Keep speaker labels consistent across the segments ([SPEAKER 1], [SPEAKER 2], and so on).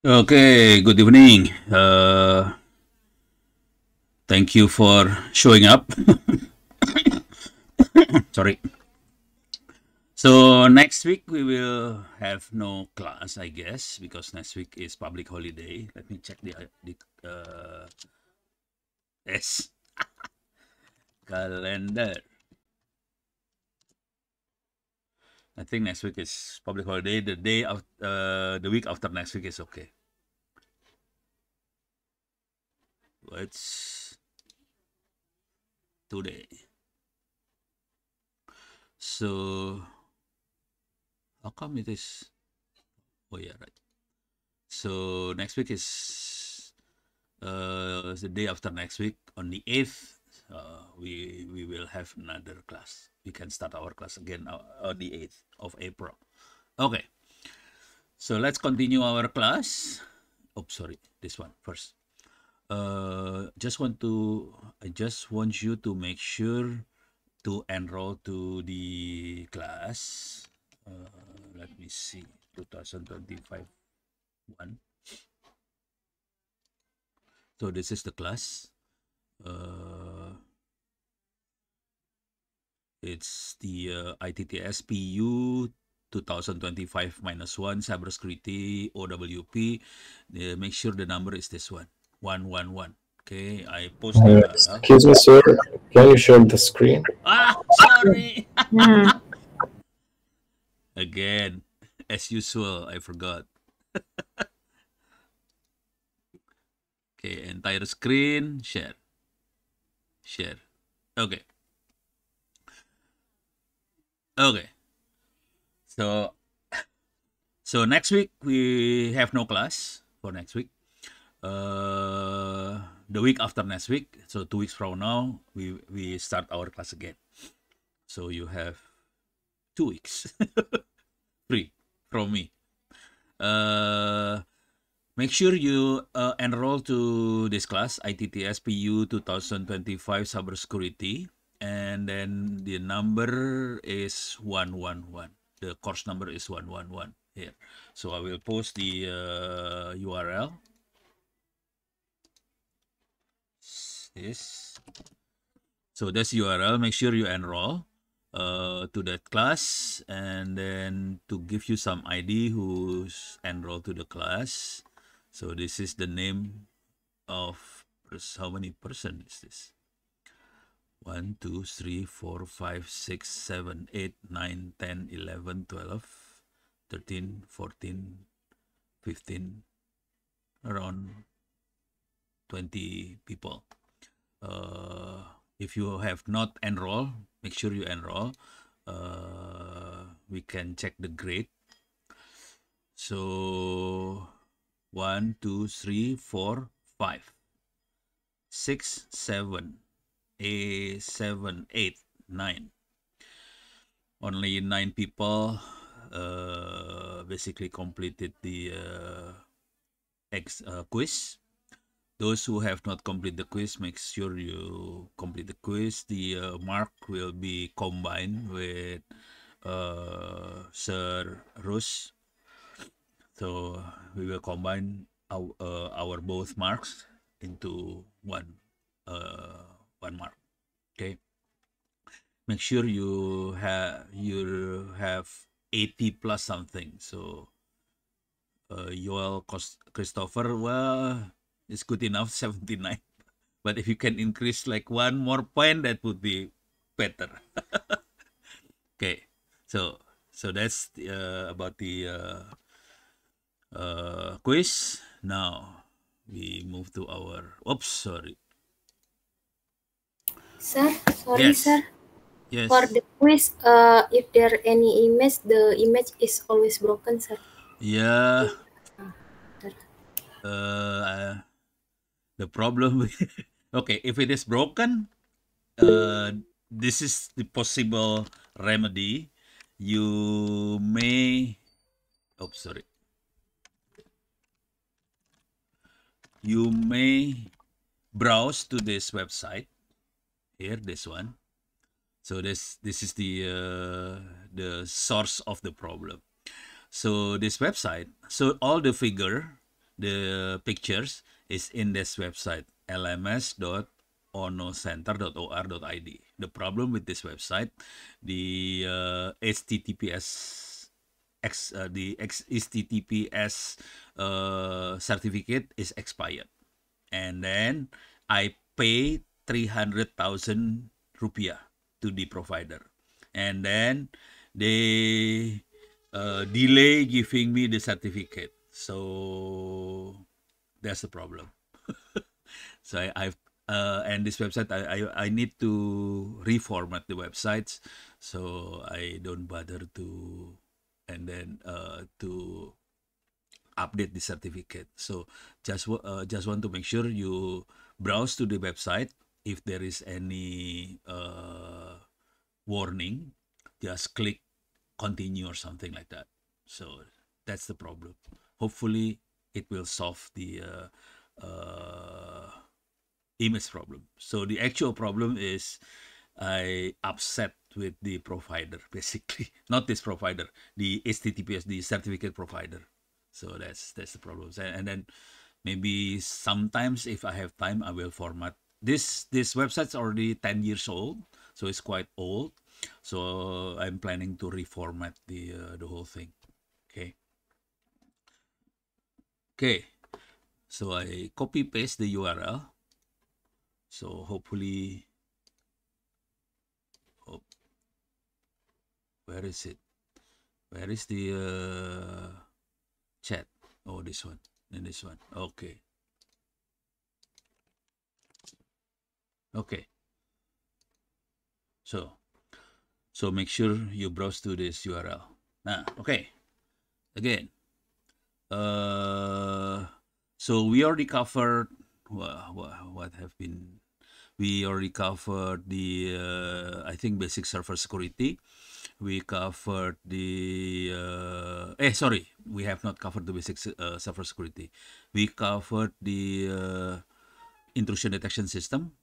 [SPEAKER 1] Okay, good evening. Thank you for showing up. Sorry. So next week we will have no class, I guess, because next week is public holiday. Let me check the yes, calendar. I think next week is public holiday. The week after next week is okay. It's today. So how come it is? Oh yeah, right. So next week is the day after next week on the 8th. We will have another class. We can start our class again on the 8th of April. Okay, so let's continue our class. Oh, sorry, this one first. I just want you to make sure to enroll to the class. Let me see, 2025 one. So this is the class. It's the ITTS PU 2025-1 cybersecurity OWP. Make sure the number is this one, 111. Okay, I post the URL.
[SPEAKER 2] Excuse me, sir. Can you share the screen?
[SPEAKER 1] Sorry. Again, as usual, I forgot. Okay, entire screen, share. Okay. Okay. So next week we have no class for next week. The week after next week, so 2 weeks from now, we start our class again. So you have 2 weeks free from me. Make sure you enroll to this class, ITTS PU 2025 Cybersecurity, and then the number is 111. The course number is 111 here. So I will post the URL. This. So that's URL. Make sure you enroll to that class, and then to give you some ID who's enrolled to the class. So this is the name of how many person is this? 1, 2, 3, 4, 5, 6, 7, 8, 9, 10, 11, 12, 13, 14, 15, around 20 people. If you have not enrolled, make sure you enroll. We can check the grade. So 1, 2, 3, 4, 5, 6, 7, 7, 8, 9. Only 9 people basically completed the quiz. Those who have not completed the quiz, make sure you complete the quiz. The mark will be combined with Sir Rus. So we will combine our both marks into one mark. Okay. Make sure you have 80 plus something. So Yoel Christopher, well, it's good enough, 79. But if you can increase like 1 more point, that would be better. Okay, so that's about the quiz. Now we move to our. Oops, sorry.
[SPEAKER 3] Sir, sorry,
[SPEAKER 1] Yes.
[SPEAKER 3] sir.
[SPEAKER 1] Yes.
[SPEAKER 3] For the quiz, if there any image, the image is always broken, sir.
[SPEAKER 1] Yeah.
[SPEAKER 3] Sir.
[SPEAKER 1] The problem. Okay, if it is broken, this is the possible remedy. You may. Oh, sorry. You may browse to this website here, this one. So this is the source of the problem. So this website, so all the figure the pictures is in this website, lms.onocenter.or.id. The problem with this website, the HTTPS HTTPS certificate is expired, and then I pay 300,000 rupiah to the provider, and then they delay giving me the certificate. So that's the problem. So I've and this website I need to reformat the websites, so I don't bother to, and then to update the certificate. So just want to make sure you browse to the website. If there is any warning, just click continue or something like that. So that's the problem. Hopefully it will solve the image problem. So the actual problem is I upset with the provider, basically. Not this provider, the HTTPS, the certificate provider. So that's the problem. And then maybe sometimes if I have time, I will format. This website's already 10 years old, so it's quite old. So I'm planning to reformat the whole thing. Okay. Okay. So I copy paste the URL. So hopefully, oh, where is it? Where is the chat? Oh, this one. And this one. Okay. Okay. So make sure you browse to this URL. Nah, okay. Again. So we already covered what have been. We already covered the I think basic server security. We covered the sorry, we have not covered the basic server security. We covered the intrusion detection system.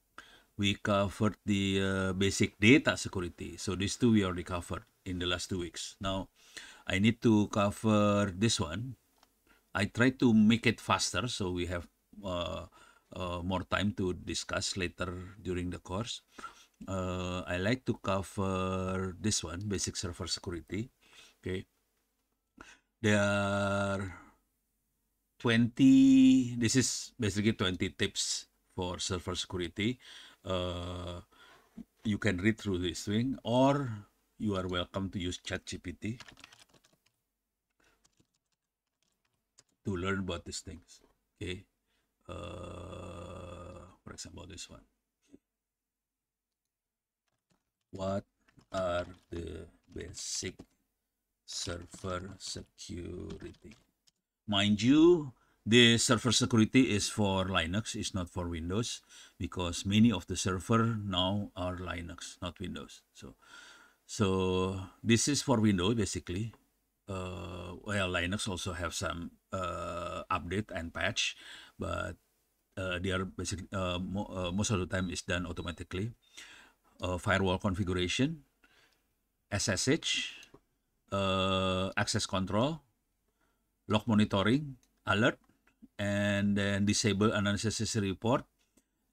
[SPEAKER 1] We covered the basic data security. So these two we already covered in the last 2 weeks. Now I need to cover this one. I try to make it faster so we have more time to discuss later during the course. I like to cover this one, basic server security. Okay, there are 20. This is basically 20 tips for server security. You can read through this thing, or you are welcome to use ChatGPT to learn about these things. Okay, for example, this one. What are the basic server security? Mind you, the server security is for Linux, it's not for Windows, because many of the server now are Linux, not Windows. So this is for Windows basically. Well, Linux also have some update and patch, but they are basically most of the time is done automatically. Firewall configuration, SSH, access control, log monitoring, alert, and then disable unnecessary report,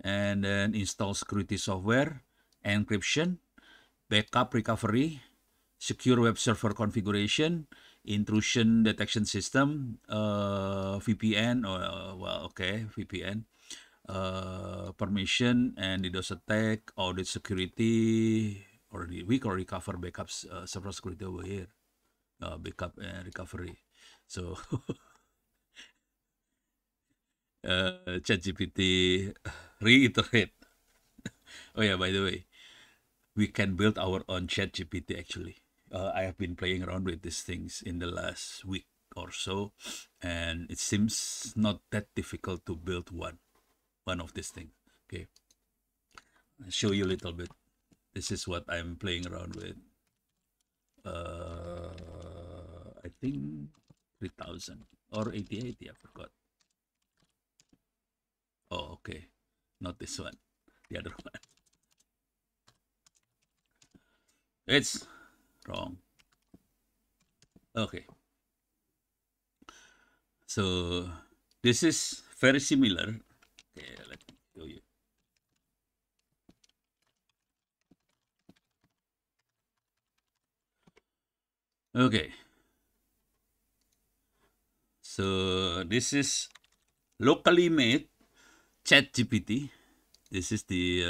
[SPEAKER 1] and then install security software, encryption, backup recovery, secure web server configuration, intrusion detection system, VPN, VPN, permission and DDoS attack, audit security, already we already cover backups, server security over here, backup and recovery. So ChatGPT reiterate. Oh yeah, by the way, we can build our own ChatGPT actually. I have been playing around with these things in the last week or so, and it seems not that difficult to build one of these things. Okay, I'll show you a little bit. This is what I'm playing around with. I think 3000 or 8080, I forgot. Oh, okay, not this one, the other one. It's wrong. Okay. So This is very similar. Okay, let me show you. Okay, so this is locally made ChatGPT. This is the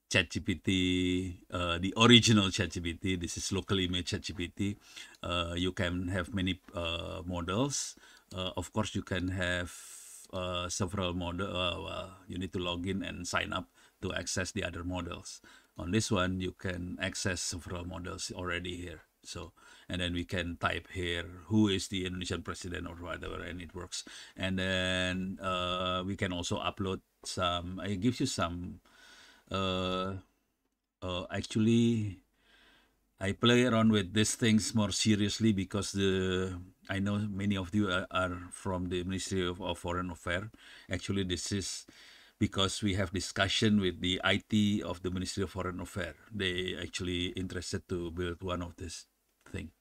[SPEAKER 1] ChatGPT, the original ChatGPT. This is locally made ChatGPT. You can have many models. Of course, you can have several models. You need to log in and sign up to access the other models. On this one, you can access several models already here. So, and then we can type here who is the Indonesian president or whatever, and it works. And then we can also upload some. It gives you some actually I play around with these things more seriously because I know many of you are from the Ministry of Foreign Affairs. Actually, this is because we have discussion with the IT of the Ministry of Foreign Affairs. They actually interested to build one of this thing.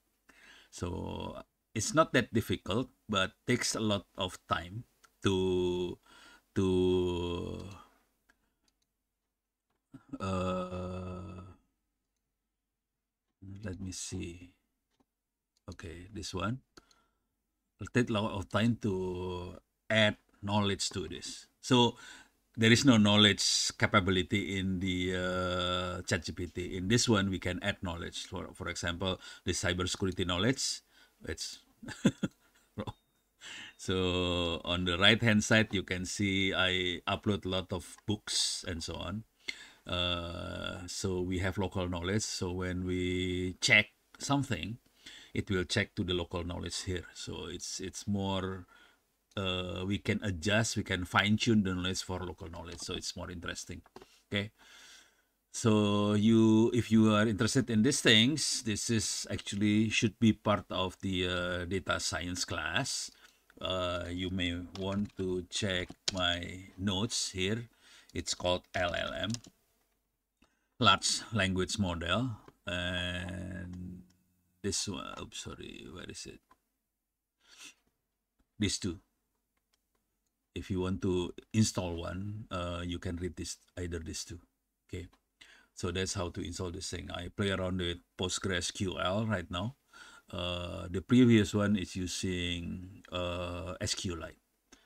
[SPEAKER 1] So it's not that difficult, but takes a lot of time to uh, let me see. Okay, this one. It'll take a lot of time to add knowledge to this. So there is no knowledge capability in the ChatGPT. In this one, we can add knowledge. For example, the cybersecurity knowledge. It's so on the right hand side, you can see I upload a lot of books and so on. So we have local knowledge. So when we check something, it will check to the local knowledge here. So it's more we can adjust, we can fine tune the knowledge for local knowledge. So it's more interesting. Okay. So if you are interested in these things, this is actually should be part of the data science class. You may want to check my notes here. It's called LLM, large language model, and this one. Oops, sorry, where is it? These two. If you want to install one, you can read this either these two. Okay, so that's how to install this thing. I play around with PostgreSQL right now. The previous one is using SQLite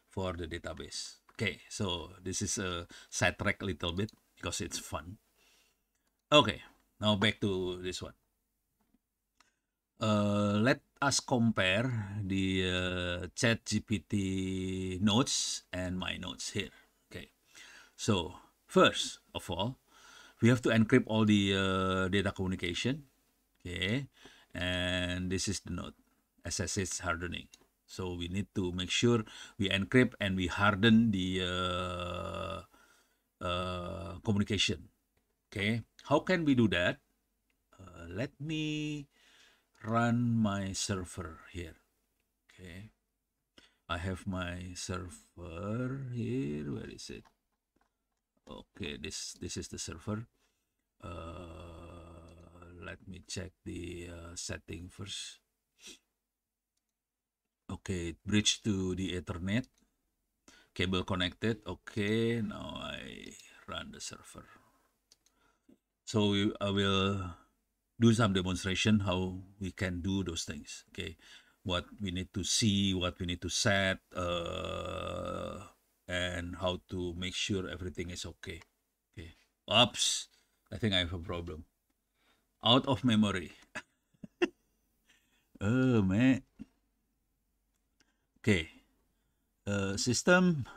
[SPEAKER 1] for the database. Okay, so this is a sidetrack a little bit because it's fun. Okay, now back to this one. Let us compare the ChatGPT notes and my notes here. Okay, so first of all, we have to encrypt all the data communication. Okay, and this is the note, SSH hardening. So we need to make sure we encrypt and we harden the communication. Okay, how can we do that? Let me run my server here. Okay, I have my server here. Where is it? Okay, this is the server. Let me check the setting first. Okay, bridge to the Ethernet. Cable connected. Okay, now I run the server. So I will do some demonstration how we can do those things. Okay, what we need to see, what we need to set, and how to make sure everything is okay. Okay. Oops, I think I have a problem. Out of memory. Oh man. Okay. System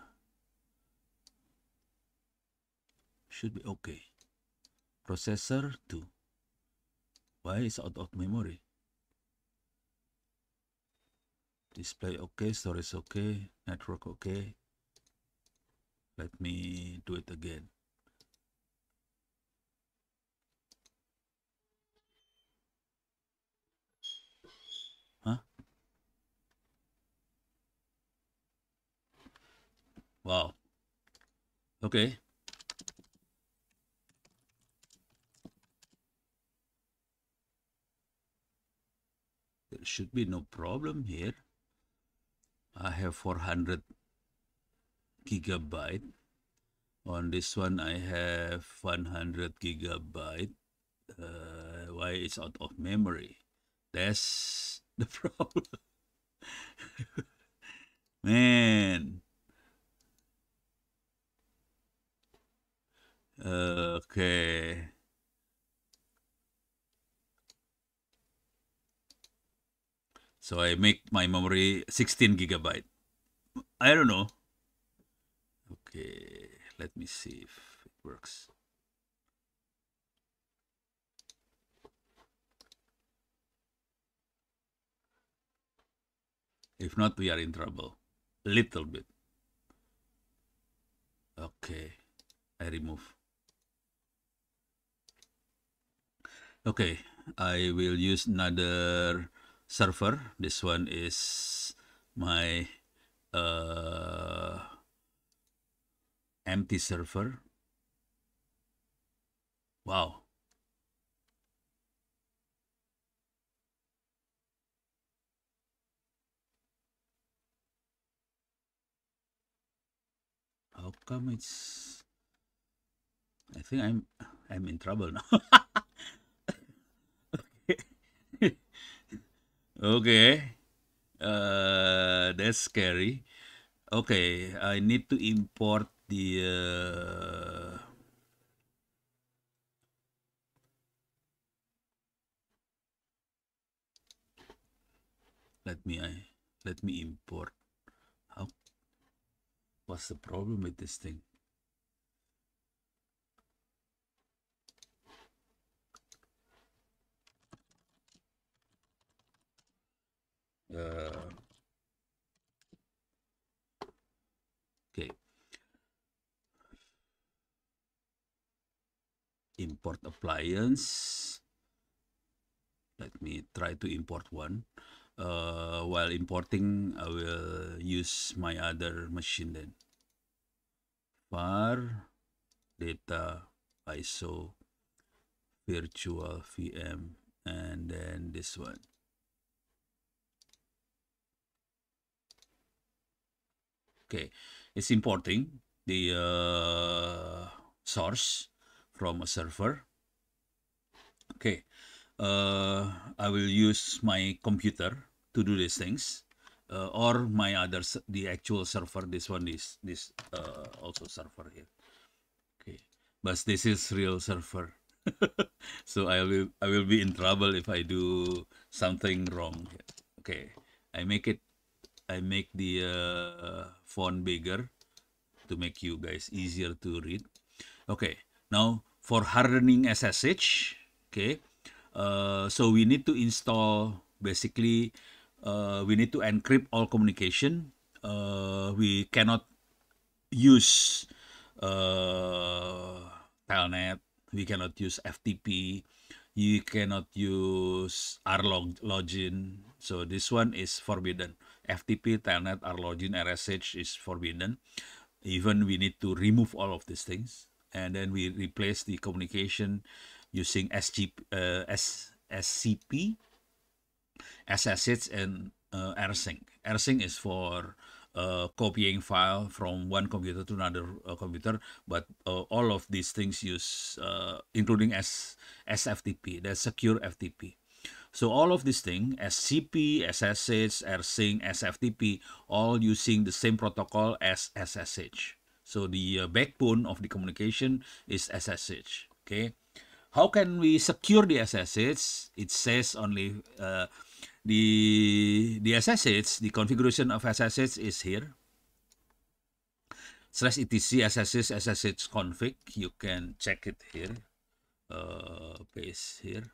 [SPEAKER 1] should be okay. Processor 2. Why is out of memory? Display okay, storage okay, network okay. Let me do it again. Huh? Wow. Okay. should be no problem here. I have 400 gigabyte. On this one, I have 100 gigabyte. Why it's out of memory? That's the problem. Man. Okay. So I make my memory 16 gigabyte. I don't know. Okay, let me see if it works. If not, we are in trouble. A little bit. Okay, I remove. Okay, I will use another server. This one is my empty server. Wow. How come it's... I think I'm in trouble now. Okay. That's scary. Okay, I need to import the let me import. How... What's the problem with this thing? Okay. Import appliance. Let me try to import one. While importing, I will use my other machine then. Var data ISO virtual VM, and then this one. Okay, it's importing the source from a server. Okay, I will use my computer to do these things, or my others, the actual server. This one is this also server here. Okay, but this is real server. So I will be in trouble if I do something wrong. Okay, I make the font bigger to make you guys easier to read. Okay, now for hardening SSH, okay, so we need to install, basically, we need to encrypt all communication. We cannot use telnet, we cannot use FTP, you cannot use rlogin. So this one is forbidden. FTP, telnet, rlogin, RSH is forbidden. Even we need to remove all of these things, and then we replace the communication using SCP, SSH, and rsync. Rsync is for copying file from one computer to another computer, but all of these things use, including SFTP, that's secure FTP. So all of these things, SCP, SSH, rsync, SFTP, all using the same protocol as SSH. So the backbone of the communication is SSH. Okay, how can we secure the SSH? It says only the SSH, the configuration of SSH is here. /etc SSH config. You can check it here. Paste here.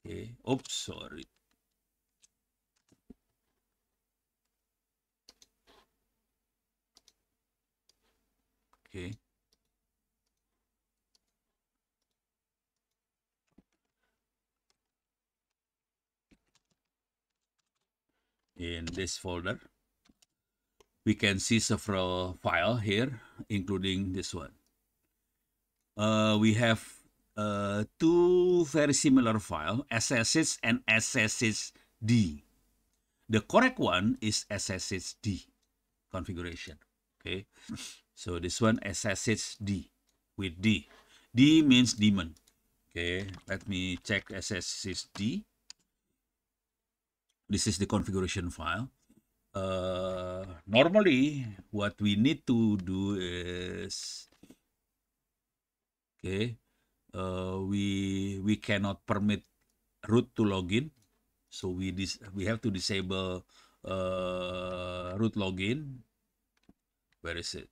[SPEAKER 1] Okay. Oops, sorry. Okay. In this folder, we can see several files here, including this one. We have two very similar files, SSH and SSHD. The correct one is SSHD configuration. Okay, so this one SSHD with D. D means demon. Okay, let me check SSHD. This is the configuration file. Normally, what we need to do is, okay, we cannot permit root to login, so we have to disable root login. Where is it?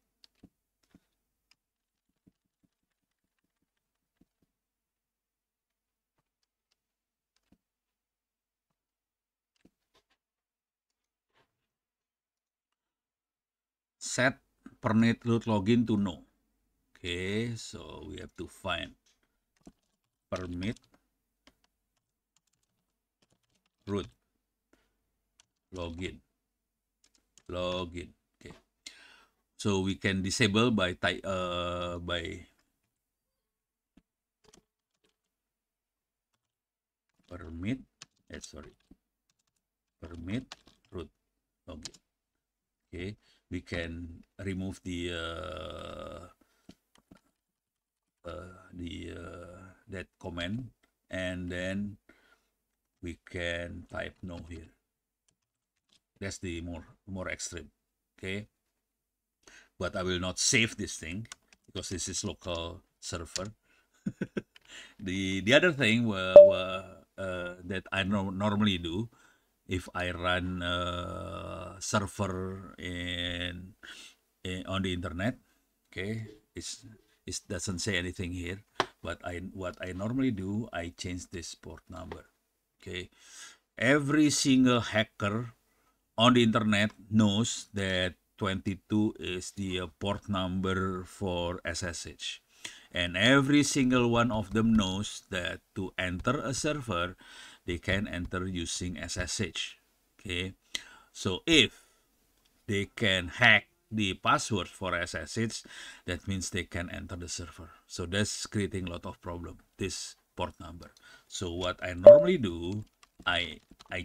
[SPEAKER 1] Set permit root login to no. Okay, so we have to find permit root login. Okay, so we can disable by permit permit root login. Okay, we can remove the that command, and then we can type no here. That's the more extreme. Okay, but I will not save this thing because this is local server. The other thing that I normally do, if I run server on the internet, okay, it doesn't say anything here, but what I normally do, I change this port number. Okay, every single hacker on the internet knows that 22 is the port number for SSH. And every single one of them knows that to enter a server, they can enter using SSH. Okay, so if they can hack the password for SSH, that means they can enter the server. So that's creating a lot of problem, this port number. So what I normally do, I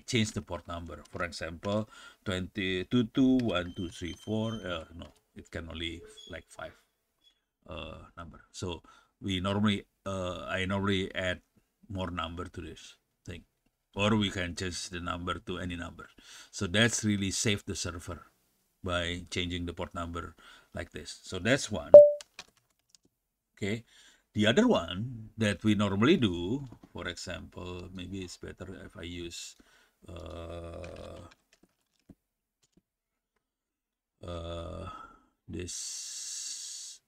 [SPEAKER 1] change the port number. For example, 221234. No, it can only like 5 number. So we normally I normally add more number to this thing, or we can change the number to any number. So that's really save the server by changing the port number like this. So that's one. Okay, the other one that we normally do, for example, maybe it's better if I use this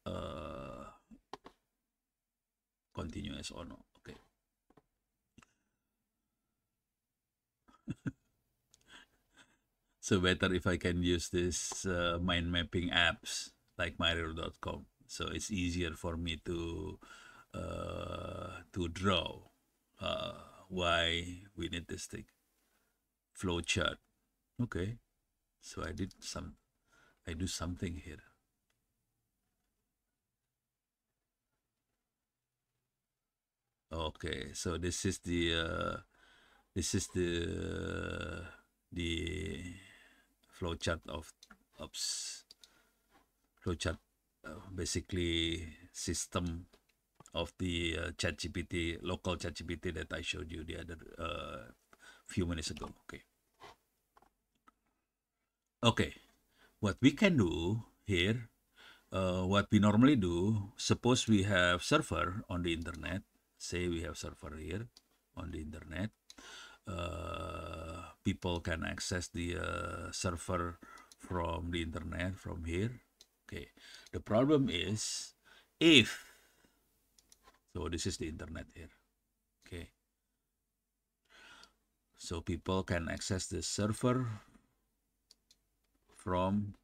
[SPEAKER 1] continuous or no. Okay, so better if I can use this mind mapping apps like myreal.com. So it's easier for me to draw why we need this thing. Flowchart. Okay, so I do something here. Okay, so this is the flowchart of flowchart, basically system of the ChatGPT, local ChatGPT that I showed you the other few minutes ago. Okay, what we can do here, what we normally do, suppose we have server on the internet. Say we have server here on the internet. People can access the server from the internet from here. Okay, the problem is if, so this is the internet here. Okay, so people can access the server from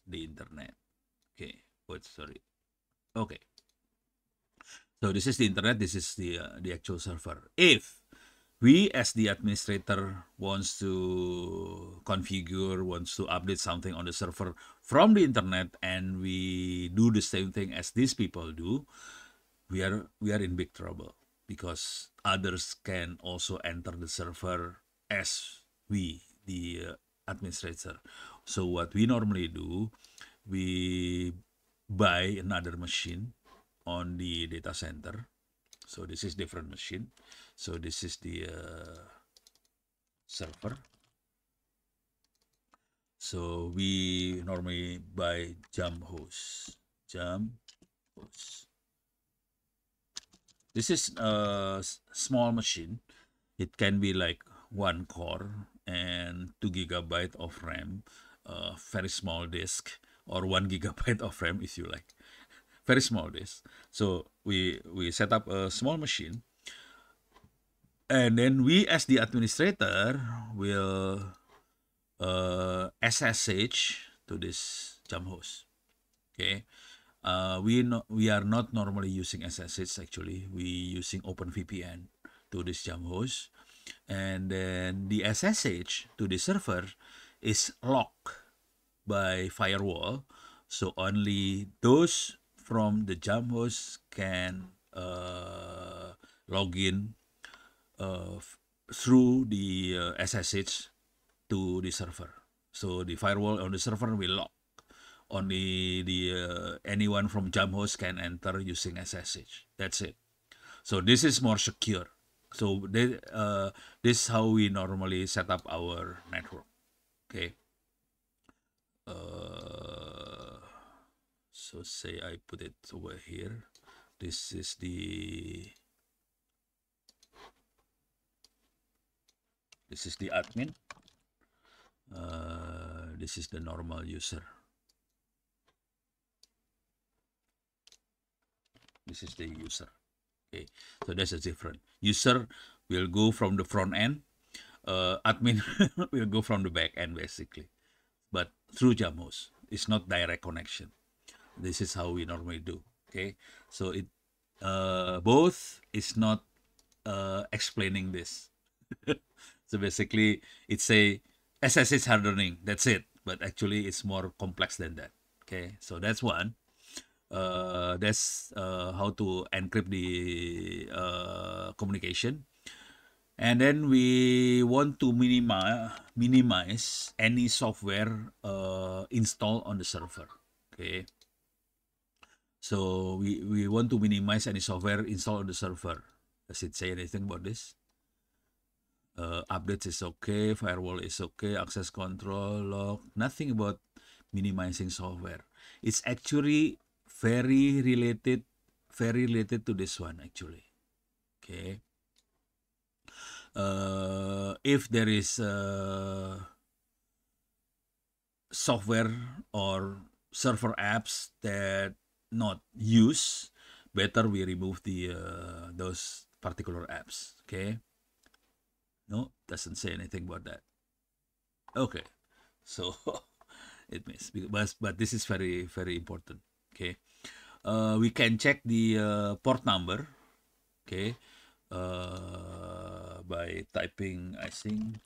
[SPEAKER 1] the internet. Okay, sorry. Okay, so this is the internet, this is the actual server. If we as the administrator wants to configure, wants to update something on the server from the internet, and we do the same thing as these people do, we are in big trouble, because others can also enter the server as we the administrator. So what we normally do, we buy another machine on the data center. So this is different machine. So this is the server. So we normally buy jump host. This is a small machine. It can be like 1 core and 2 GB of RAM, very small disk, or 1 GB of RAM if you like, very small disk. So we set up a small machine, and then we as the administrator will SSH to this jump host. Okay. We are not normally using SSH actually. We using OpenVPN to this jump host, and then the SSH to the server is locked by firewall, so only those from the jump host can log in through the SSH to the server. So the firewall on the server will lock. Only the anyone from jump host can enter using SSH. That's it. So this is more secure. So this is how we normally set up our network. Okay. So say I put it over here. This is the admin. This is the normal user. This is the user. Okay, so that's a different. User will go from the front end. Admin will go from the back end basically, but through jump host. It's not direct connection. This is how we normally do. Okay, so it both is not explaining this. So basically, it's a SSH hardening. That's it. But actually, it's more complex than that. Okay, so that's one. That's how to encrypt the communication. And then we want to minimize any software installed on the server. Okay. So we want to minimize any software installed on the server. Does it say anything about this? Updates is okay, firewall is okay, access control, log, nothing about minimizing software. It's actually very related to this one actually. Okay. If there is software or server apps that not used, better we remove the those particular apps. Okay. No, doesn't say anything about that. Okay, so it means, but this is very important. Okay, we can check the port number. Okay, by typing, I think,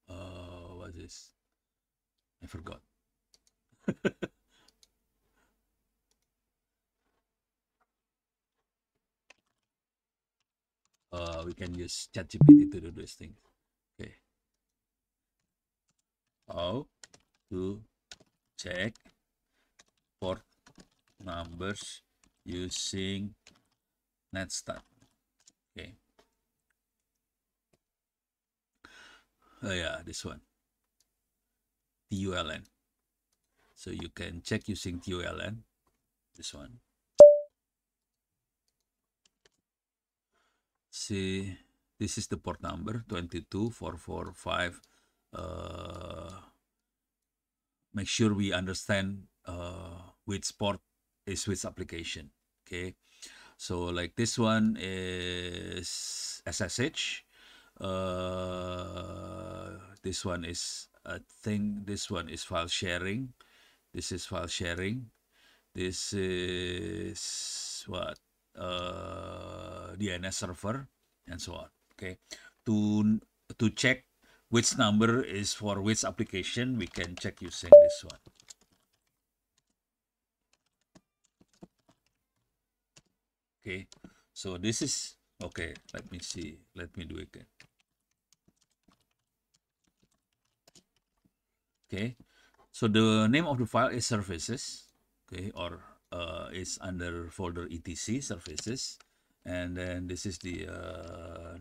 [SPEAKER 1] what is this? I forgot. We can use ChatGPT to do these things. Okay, how to check port numbers using NetStat. Okay. Oh yeah, this one. TULN. So you can check using TULN. This one. See, this is the port number 22445. Make sure we understand which port is which application. Okay, so like this one is SSH. This one is, I think this one is file sharing. This is file sharing. This is what, DNS server, and so on. Okay, to check which number is for which application, we can check using this one. Okay, so this is okay. Let me see. Let me do it again. Okay, so the name of the file is services, okay, or is under folder etc services, and then this is the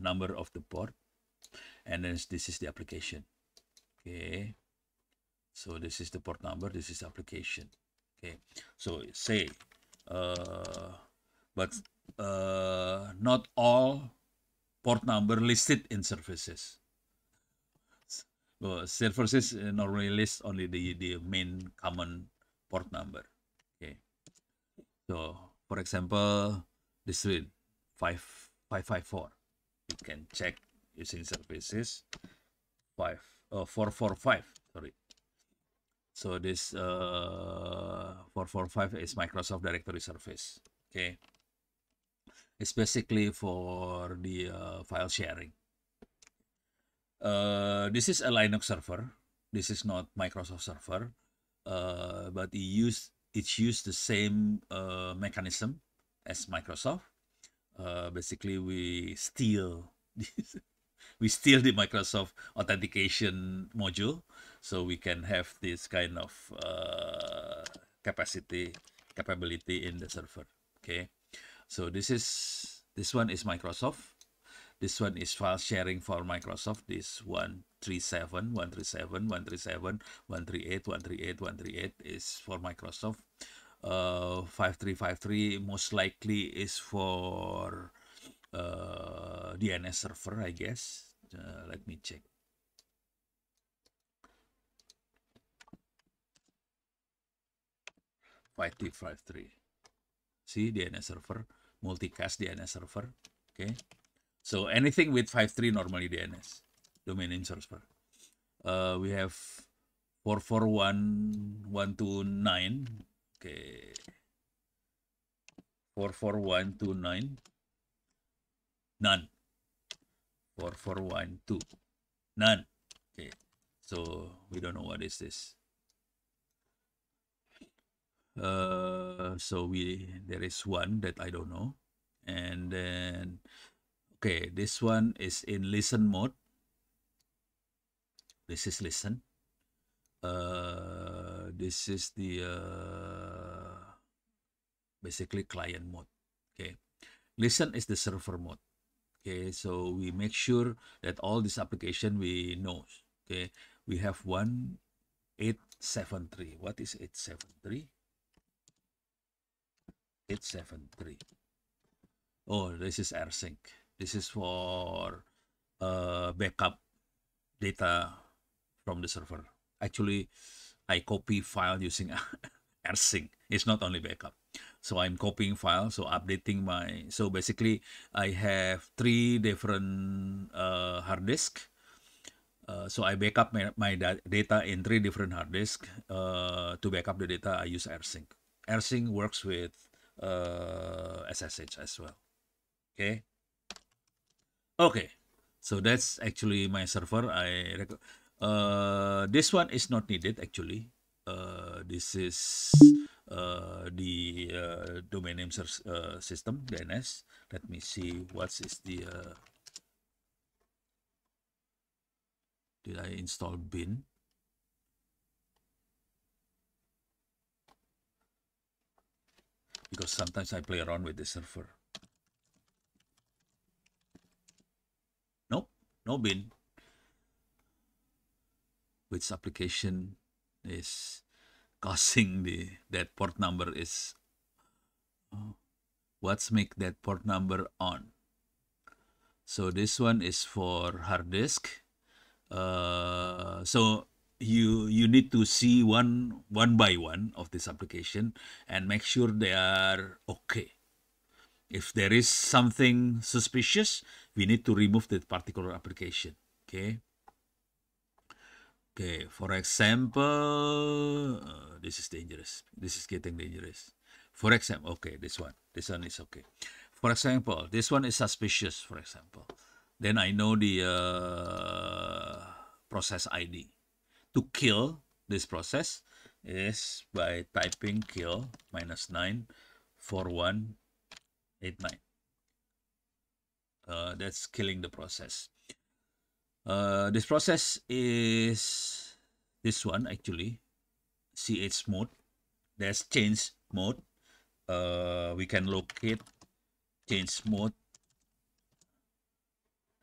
[SPEAKER 1] number of the port, and then this is the application. Okay, so this is the port number, this is application. Okay, so say but not all port number listed in services. Services normally list only the main common port number. Okay, so for example, this one 5554. You can check using services 445. Sorry. So this 445 is Microsoft Directory Service. Okay, it's basically for the file sharing. This is a Linux server. This is not Microsoft server, but it's used the same mechanism as Microsoft. Basically, we steal the Microsoft authentication module, so we can have this kind of capability in the server. Okay, so this one is Microsoft. This one is file sharing for Microsoft. This 137, 137, 137, 138, 138, 138 is for Microsoft. 5353 most likely is for DNS server, I guess. Let me check. Five three five three. See, DNS server, multicast DNS server. Okay. So anything with 53 normally DNS, domain name server. We have 441129. Okay. 44129. None. 4412. None. Okay. So we don't know what is this. So there is one that I don't know. And then okay, this one is in listen mode. This is listen. This is the basically client mode. Okay, listen is the server mode. Okay, so we make sure that all this application we know. Okay, we have 1873. What is 873? 873. Oh, this is AirSync. This is for backup data from the server. Actually, I copy file using AirSync. It's not only backup. So I'm copying file, so updating my. So basically, I have 3 different hard disk. So I backup my data in 3 different hard disk. To backup the data, I use AirSync. AirSync works with SSH as well. Okay. Okay. So that's actually my server. This one is not needed actually. This is the domain name system DNS. Let me see what is the did I install bin? Because sometimes I play around with the server. Nope, no bin. Which application is causing that port number is what's make that port number on? So this one is for hard disk. So you need to see one by one of this application and make sure they are okay. If there is something suspicious, we need to remove that particular application. Okay. Okay, for example, this is dangerous. This is getting dangerous. For example, okay, this one is okay. For example, this one is suspicious, for example. Then I know the process ID. To kill this process is by typing kill -9 4189. That's killing the process. This process is this one actually, ch mode, there's change mode. We can locate change mode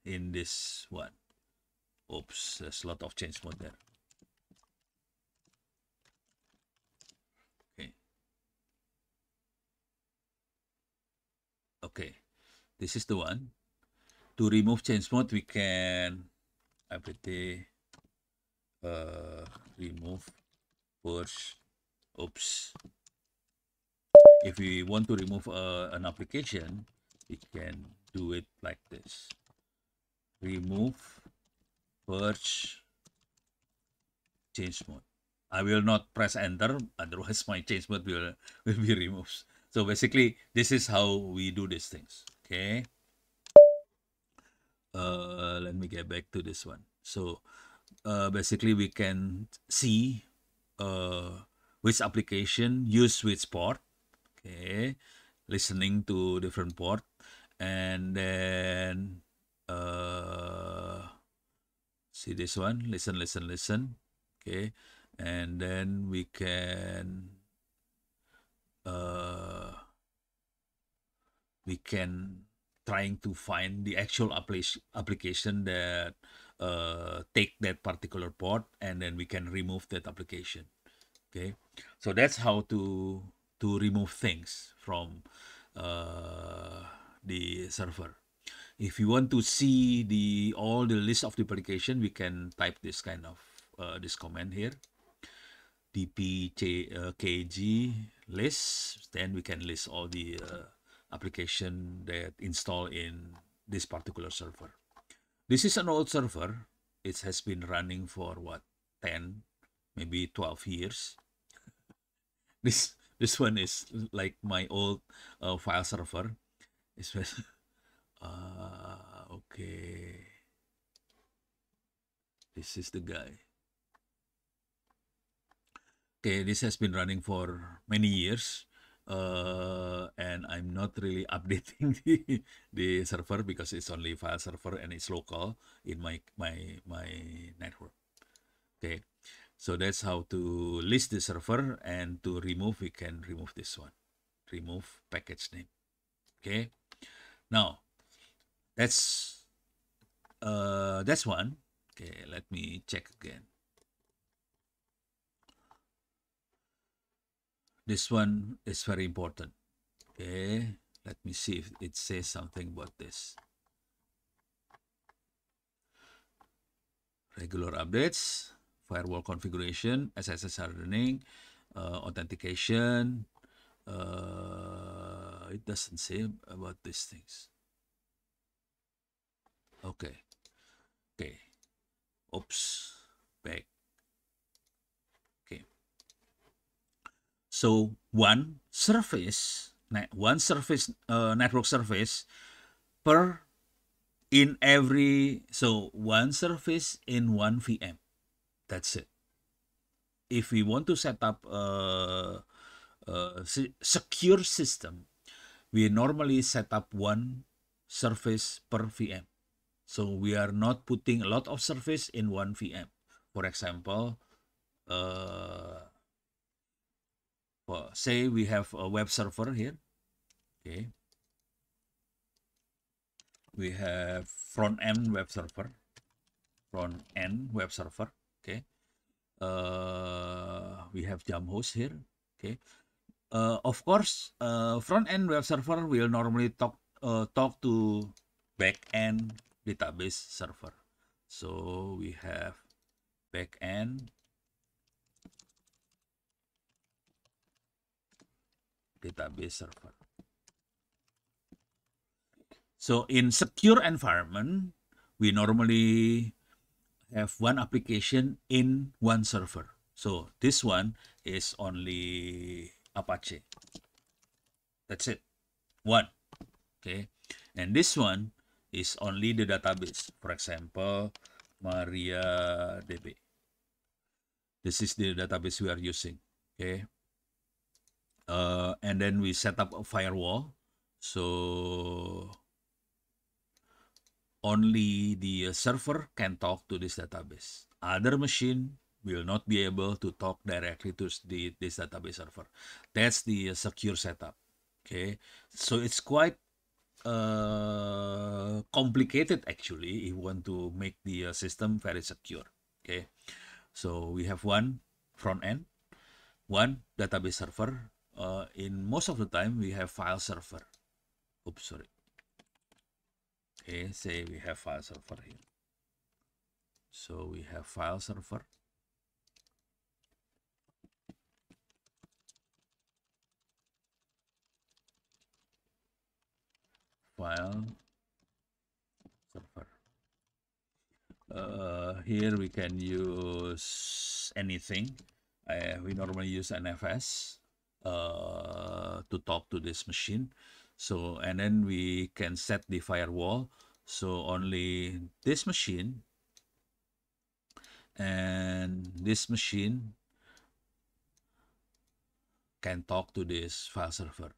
[SPEAKER 1] in this one. Oops, there's a lot of change mode there. Okay. Okay, this is the one. To remove change mode, we can apt remove purge. Oops. If we want to remove an application, we can do it like this. Remove purge change mode. I will not press enter, otherwise my change mode will be removed. So basically, this is how we do these things. Okay. Let me get back to this one. So basically, we can see which application use which port. Okay, listening to different port, and then see this one. Listen. Okay, and then we can trying to find the actual application that take that particular port, and then we can remove that application. Okay, so that's how to remove things from the server. If you want to see all the list of the application, we can type this kind of this command here, dpkg list. Then we can list all the application that install in this particular server. This is an old server. It has been running for what, 10, maybe 12 years. This one is like my old file server. Okay, this is the guy. Okay, this has been running for many years, and I'm not really updating the server because it's only file server and it's local in my network. Okay, so that's how to list the server, and to remove, we can remove this one, remove package name. Okay, now that's one. Okay, let me check again. This one is very important. Okay, let me see if it says something about this. Regular updates, firewall configuration, SSH hardening, authentication. It doesn't say about these things. Okay. Oops, back. Okay. So one network service per in every, so one service in one VM. That's it. If we want to set up a secure system, we normally set up one service per VM. So we are not putting a lot of service in one VM. For example, say we have a web server here. Okay, we have front-end web server. Okay, we have jam host here. Okay, of course, front-end web server will normally talk to back-end database server. So we have back-end database server. So in secure environment, we normally have one application in one server. So this one is only Apache. That's it. One. Okay. And this one is only the database. For example, MariaDB. This is the database we are using. Okay. And then we set up a firewall. So only the server can talk to this database. Other machine will not be able to talk directly to this database server. That's the secure setup. Okay, so it's quite complicated actually if you want to make the system very secure. Okay, so we have one front end, one database server. In most of the time, we have file server. Oops, sorry. Okay, say we have file server here. So we have file server. File server. Here we can use anything. We normally use NFS to talk to this machine. So, and then we can set the firewall. So only this machine and this machine can talk to this file server.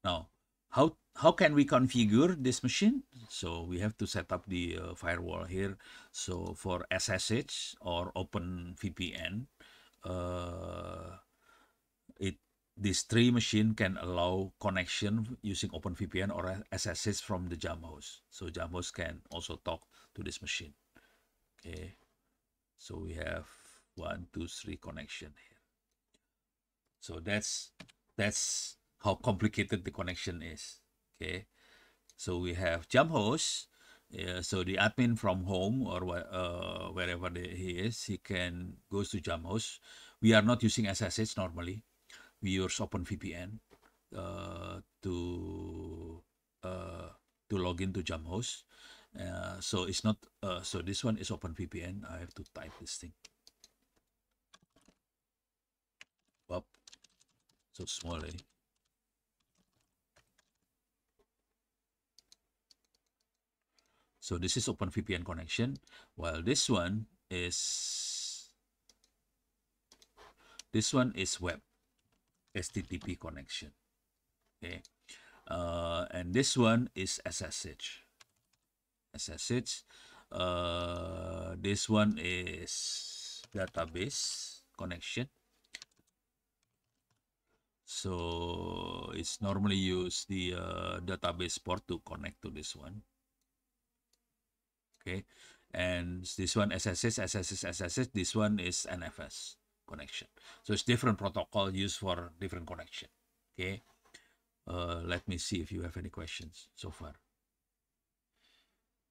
[SPEAKER 1] Now, how can we configure this machine? So we have to set up the firewall here. So for SSH or OpenVPN, this three machine can allow connection using OpenVPN or SSH from the jump host. So jump host can also talk to this machine. Okay, so we have 1, 2, 3 connection here. So that's how complicated the connection is. Okay, so we have jump host. So the admin from home or wherever he is, he can goes to jump host. We are not using SSH normally. We use OpenVPN to log into jump host. So it's not. So this one is OpenVPN. I have to type this thing. Up, so small, eh? So this is OpenVPN connection, while this one is web HTTP connection. Okay, and this one is SSH. This one is database connection. So it's normally use the database port to connect to this one. Okay, and this one SSH. This one is NFS connection. So it's different protocol used for different connection. Okay, let me see if you have any questions so far.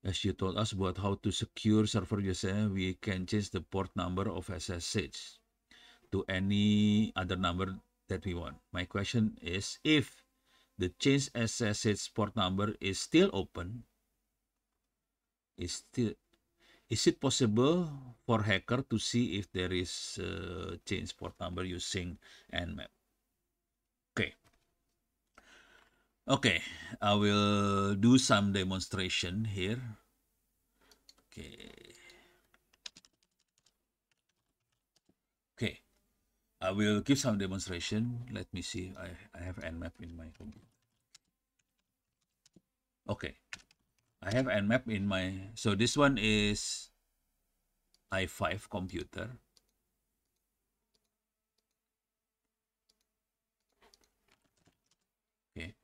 [SPEAKER 1] As you told us about how to secure server usage, we can change the port number of SSH to any other number that we want. My question is, if the change SSH port number is still open, is it possible for hacker to see if there is change port number using Nmap? Okay, I will do some demonstration here. Okay, I will give some demonstration. Let me see. I have Nmap in my computer. Okay, I have Nmap in my. So this one is i5 computer. Okay.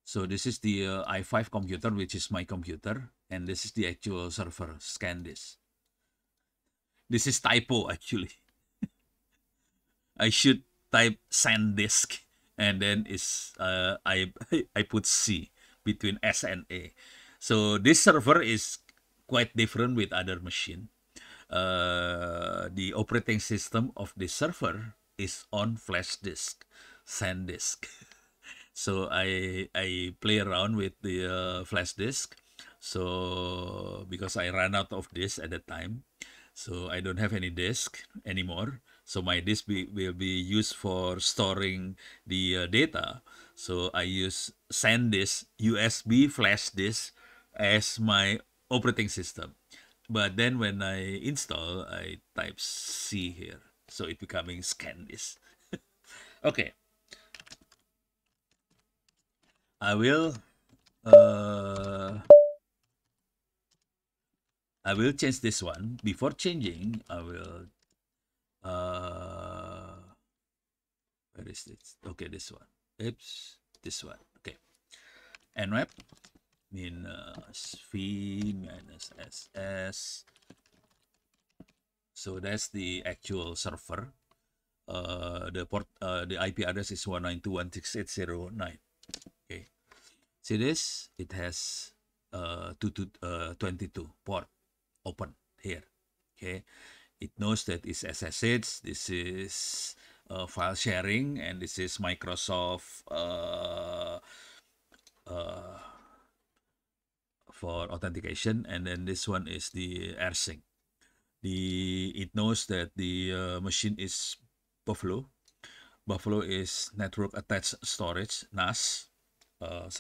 [SPEAKER 1] So this is the i5 computer, which is my computer, and this is the actual server. Scan this. This is typo actually. I should type SanDisk, and then I put C between S and A. So this server is quite different with other machine. The operating system of this server is on flash disk, SanDisk. So I play around with the flash disk. So because I ran out of disk at the time, so I don't have any disk anymore. So my disk will be used for storing the data. So I use SanDisk USB flash disk as my operating system. But then when I install, I type C here. So it becoming ScanDisk. Okay. I will I will change this one. Before changing, I will, where is this? Okay, this one. Oops, this one. Okay. NWAP minus V minus SS. So that's the actual server. The IP address is 192.168.0.9. Okay. See this? It has 22 port open here. Okay. It knows that it's SSH. This is file sharing, and this is Microsoft for authentication, and then this one is the AirSync. It knows that the machine is Buffalo. Buffalo is network attached storage NAS,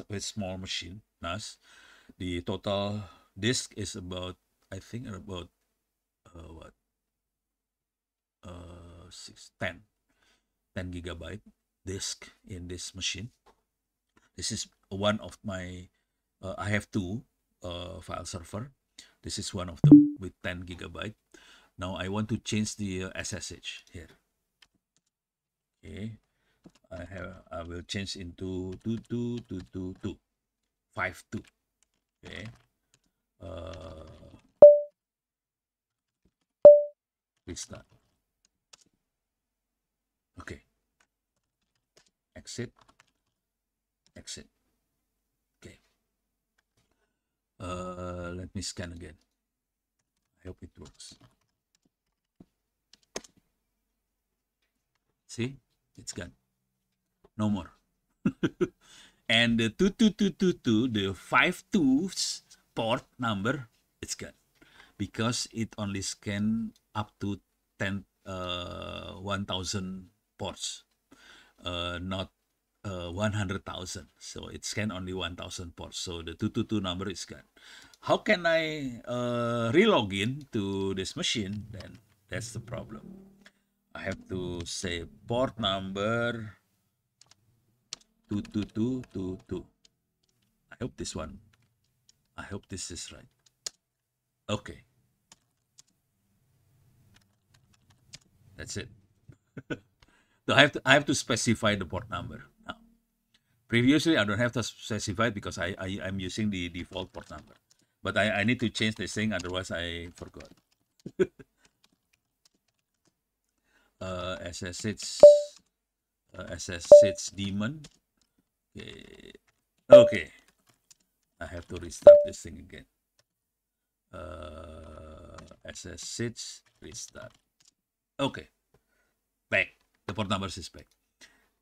[SPEAKER 1] with small machine NAS. The total disk is about, I think, about what 10 gigabyte disk in this machine. This is one of my I have two file server. This is one of them with 10 gigabyte. Now I want to change the SSH here. Okay, I will change into 222252. Okay, restart. Okay, exit. Okay, let me scan again. I hope it works. See, it's gone. No more. And the 22222, the 52's port number, it's gone, because it only scan up to 1,000 ports, not 100,000. So it scan only 1,000 ports. So the 222 number is gone. How can I relog in to this machine? Then that's the problem. I have to say port number 22222. I hope this one. I hope this is right. Okay. That's it. So I have to specify the port number now. Previously, I don't have to specify because I'm using the default port number. But I need to change this thing, otherwise I forgot. SSH daemon. Okay. Okay. I have to restart this thing again. SSH restart. Okay. Back. The port number is back.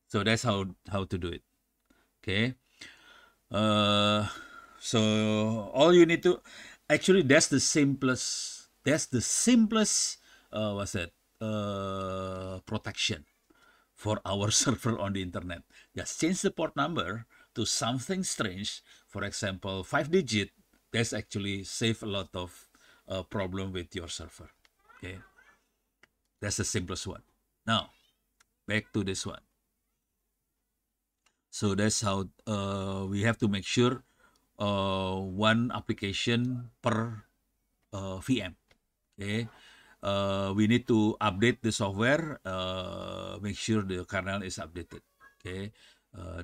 [SPEAKER 1] So that's how to do it. Okay. So all you need to, actually, that's the simplest what's that, protection for our server on the internet. Just change the port number to something strange, for example 5-digit. That's actually save a lot of problem with your server. Okay, that's the simplest one. Now back to this one. So that's how we have to make sure one application per VM. Okay, we need to update the software, make sure the kernel is updated. Okay,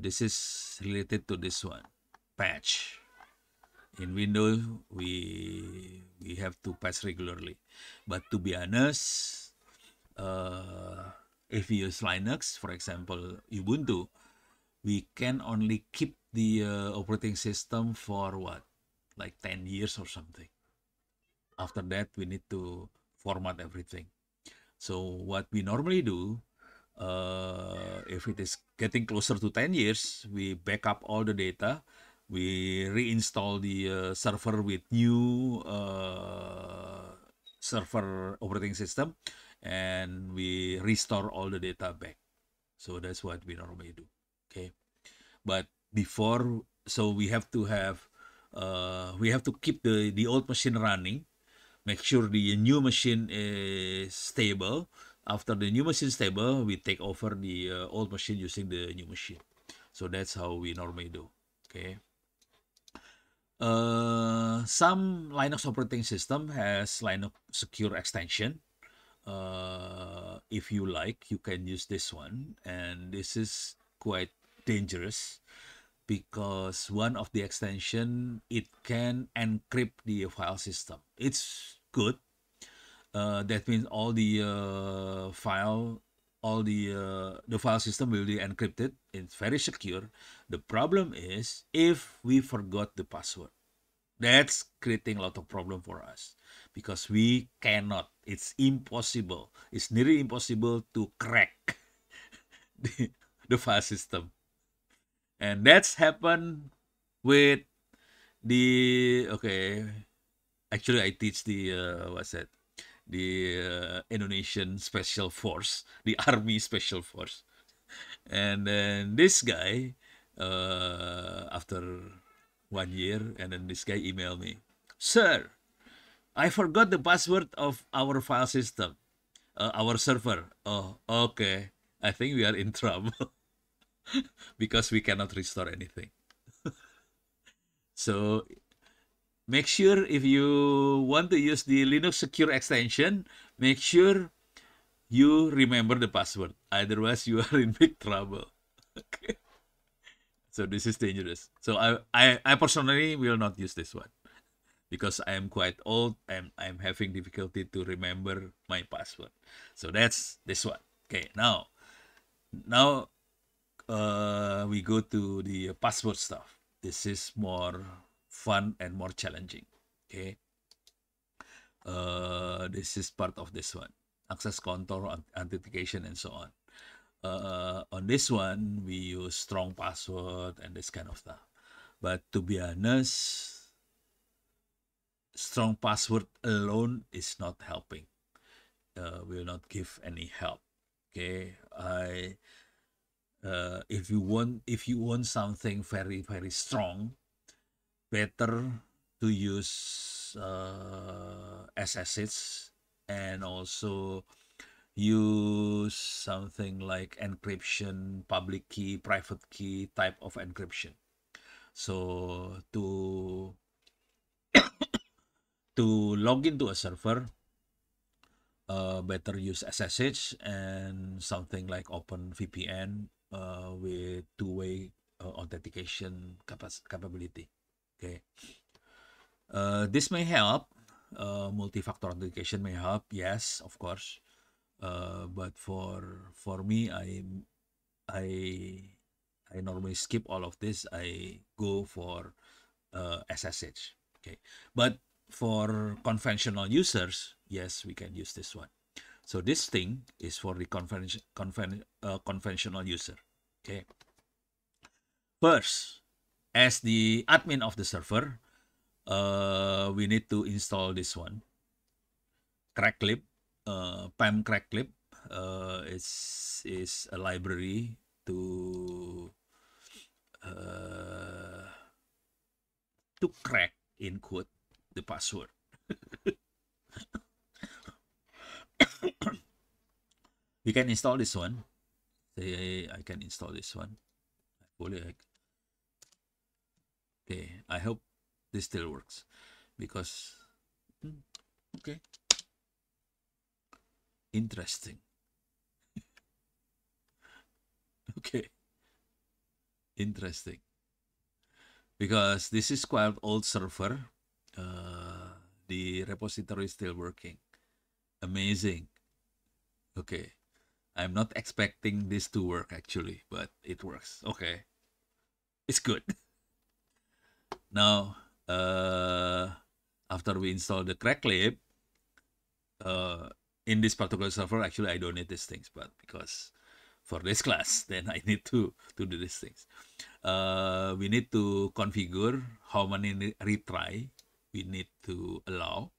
[SPEAKER 1] this is related to this one, patch. In Windows, we have to patch regularly, but to be honest, if you use Linux, for example Ubuntu, we can only keep the operating system for what, like 10 years or something. After that, we need to format everything. So what we normally do, if it is getting closer to 10 years, we back up all the data, we reinstall the server with new server operating system, and we restore all the data back. So that's what we normally do. Okay, but before, so we have to keep the old machine running, make sure the new machine is stable. After the new machine stable, we take over the old machine using the new machine. So that's how we normally do. Okay. Some Linux operating system has Linux secure extension. If you like, you can use this one, and this is quite dangerous because one of the extension, it can encrypt the file system. It's good. That means all the file system will be encrypted. It's very secure. The problem is if we forgot the password, that's creating a lot of problem for us because we cannot. It's impossible. It's nearly impossible to crack the file system, and that's happened with the okay. Actually, I teach the what's that? The Indonesian Special Force, the Army Special Force, and then this guy, after 1 year, and then this guy emailed me, sir, I forgot the password of our file system, our server. Oh, okay. I think we are in trouble because we cannot restore anything. So make sure if you want to use the Linux Secure extension, make sure you remember the password. Otherwise, you are in big trouble. Okay. So this is dangerous. So I personally will not use this one because I am quite old and I'm having difficulty to remember my password. So that's this one. Okay, now we go to the password stuff. This is more fun and more challenging. Okay, this is part of this one: access control, authentication, and so on. On this one, we use strong password and this kind of stuff. But to be honest, strong password alone is not helping. Will not give any help. Okay, if you want something very strong, better to use SSH, and also use something like encryption, public key, private key type of encryption. So to log into a server, better use SSH and something like Open VPN with two-way authentication capability. Okay, this may help. Multi-factor authentication may help. Yes, of course. But for me, I normally skip all of this. I go for SSH. Okay, but for conventional users, yes, we can use this one. So this thing is for the conventional user. Okay. First, as the admin of the server, we need to install this one, Cracklib. PAM Cracklib is a library uh, to crack, in quote, the password. We can install this one. Say I can install this one. Okay, I hope this still works because okay, interesting. Okay, interesting because this is quite old server. The repository is still working. Amazing. Okay, I'm not expecting this to work actually, but it works. Okay, it's good. Now, after we install the Cracklib, in this particular server, actually I don't need these things, but because for this class, then I need to do these things. We need to configure how many retry we need to allow,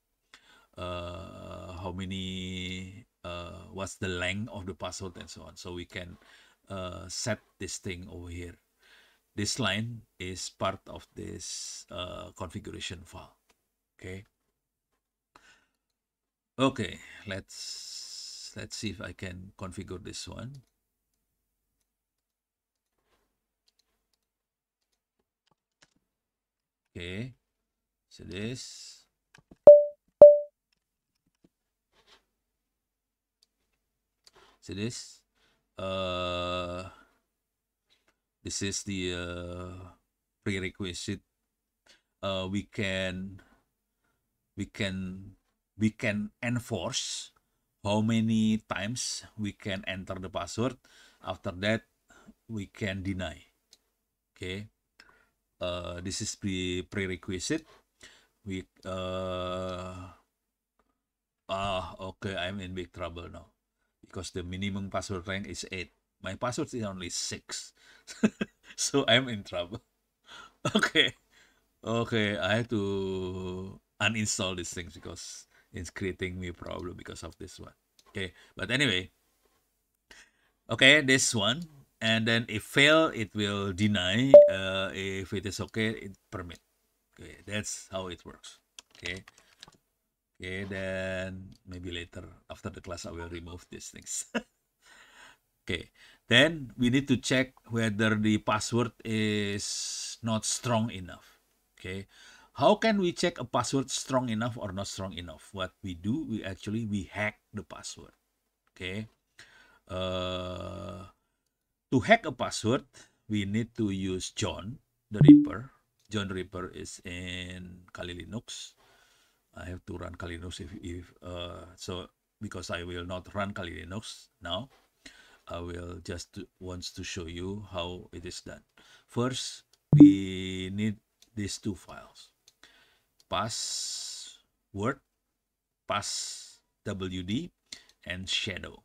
[SPEAKER 1] how many, what's the length of the password and so on. So we can set this thing over here. This line is part of this configuration file. Okay. Okay, let's see if I can configure this one. Okay, So this. So this. This is the prerequisite. We can enforce how many times we can enter the password. After that, we can deny. Okay. This is prerequisite. We okay, I'm in big trouble now because the minimum password rank is 8. My password is only 6. So I'm in trouble. Okay. Okay, I have to uninstall these things because it's creating me a problem because of this one. Okay, but anyway, okay, this one, and then if fail, it will deny. If it is okay, it permit. Okay, that's how it works. Okay, okay, then maybe later after the class I will remove these things. Okay, then we need to check whether the password is not strong enough. Okay, how can we check a password strong enough or not strong enough? What we do, we hack the password. Okay, to hack a password, we need to use John the Ripper. John the Ripper is in Kali Linux. I have to run Kali Linux if so because I will not run Kali Linux now. I will just wants to show you how it is done. First, we need these two files: password, passwd, and shadow.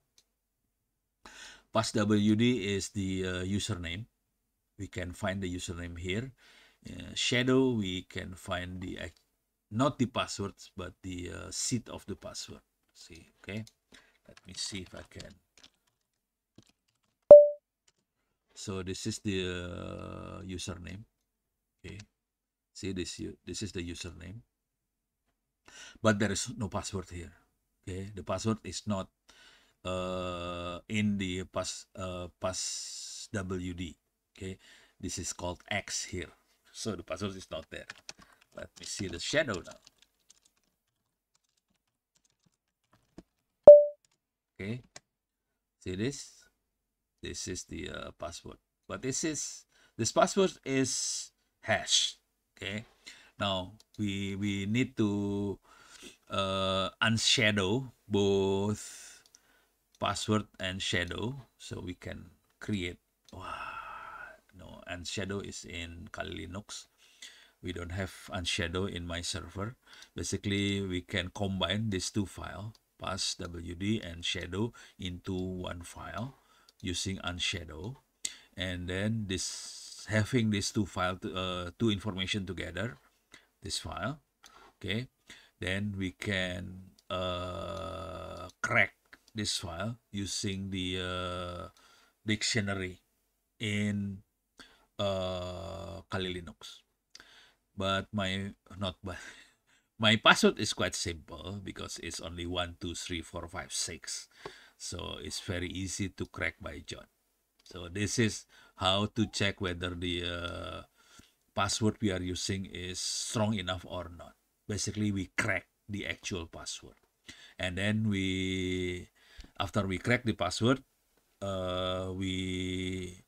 [SPEAKER 1] Passwd is the username. We can find the username here. Shadow, we can find the not the passwords but the seed of the password. See, okay. Let me see if I can. So this is the username. Okay, see this is the username, but there is no password here. Okay, the password is not in the passwd. Okay, this is called X here, so the password is not there. Let me see the shadow now. Okay, see this. This is the password, but this password is hash. Okay, now we need to unshadow both password and shadow so we can create. No, unshadow is in Kali Linux. We don't have unshadow in my server. Basically, we can combine these two files, passwd and shadow, into one file using unshadow, and then this having these two file two information together, this file. Okay, then we can crack this file using the dictionary in Kali Linux. But my password is quite simple because it's only 12345 6, so it's very easy to crack by John. So this is how to check whether the password we are using is strong enough or not. Basically, we crack the actual password, and then after we crack the password, we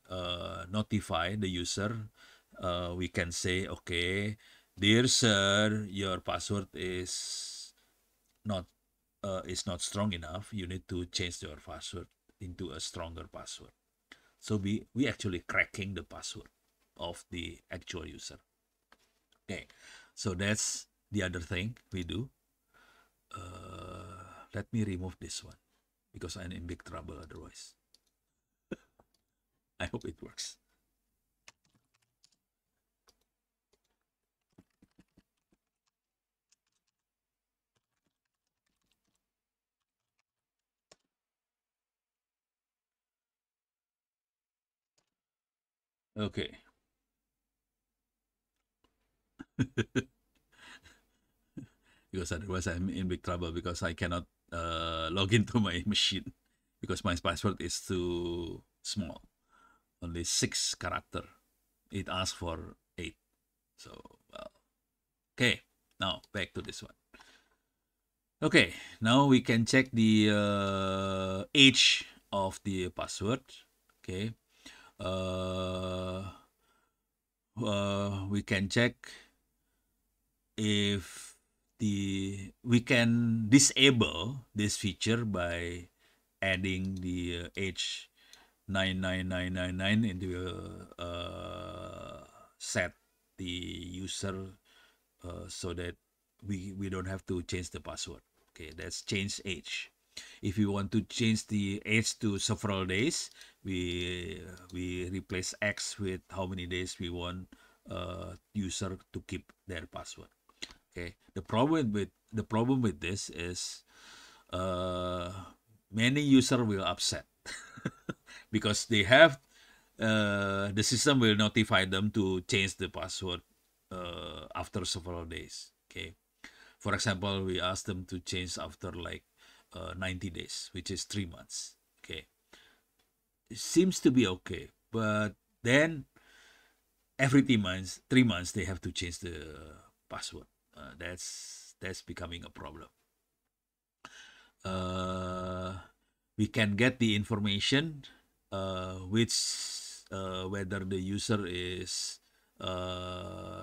[SPEAKER 1] notify the user. We can say, okay, dear sir, your password is not strong enough. You need to change your password into a stronger password. So we actually cracking the password of the actual user. Okay, so that's the other thing we do. Let me remove this one because I'm in big trouble otherwise. I hope it works. Okay. Because otherwise I'm in big trouble because I cannot log into my machine because my password is too small. Only 6 character. It asks for 8. So, well, okay. Now back to this one. Okay, now we can check the age of the password. Okay, we can check if we can disable this feature by adding the age 99999 into set the user so that we don't have to change the password. Okay, that's change age. If you want to change the age to several days, we replace X with how many days we want user to keep their password. Okay, the problem with this is many user will upset because they have the system will notify them to change the password after several days. Okay, for example, we ask them to change after like 90 days, which is 3 months. Okay, it seems to be okay, but then every 3 months they have to change the password. That's becoming a problem. We can get the information which whether the user is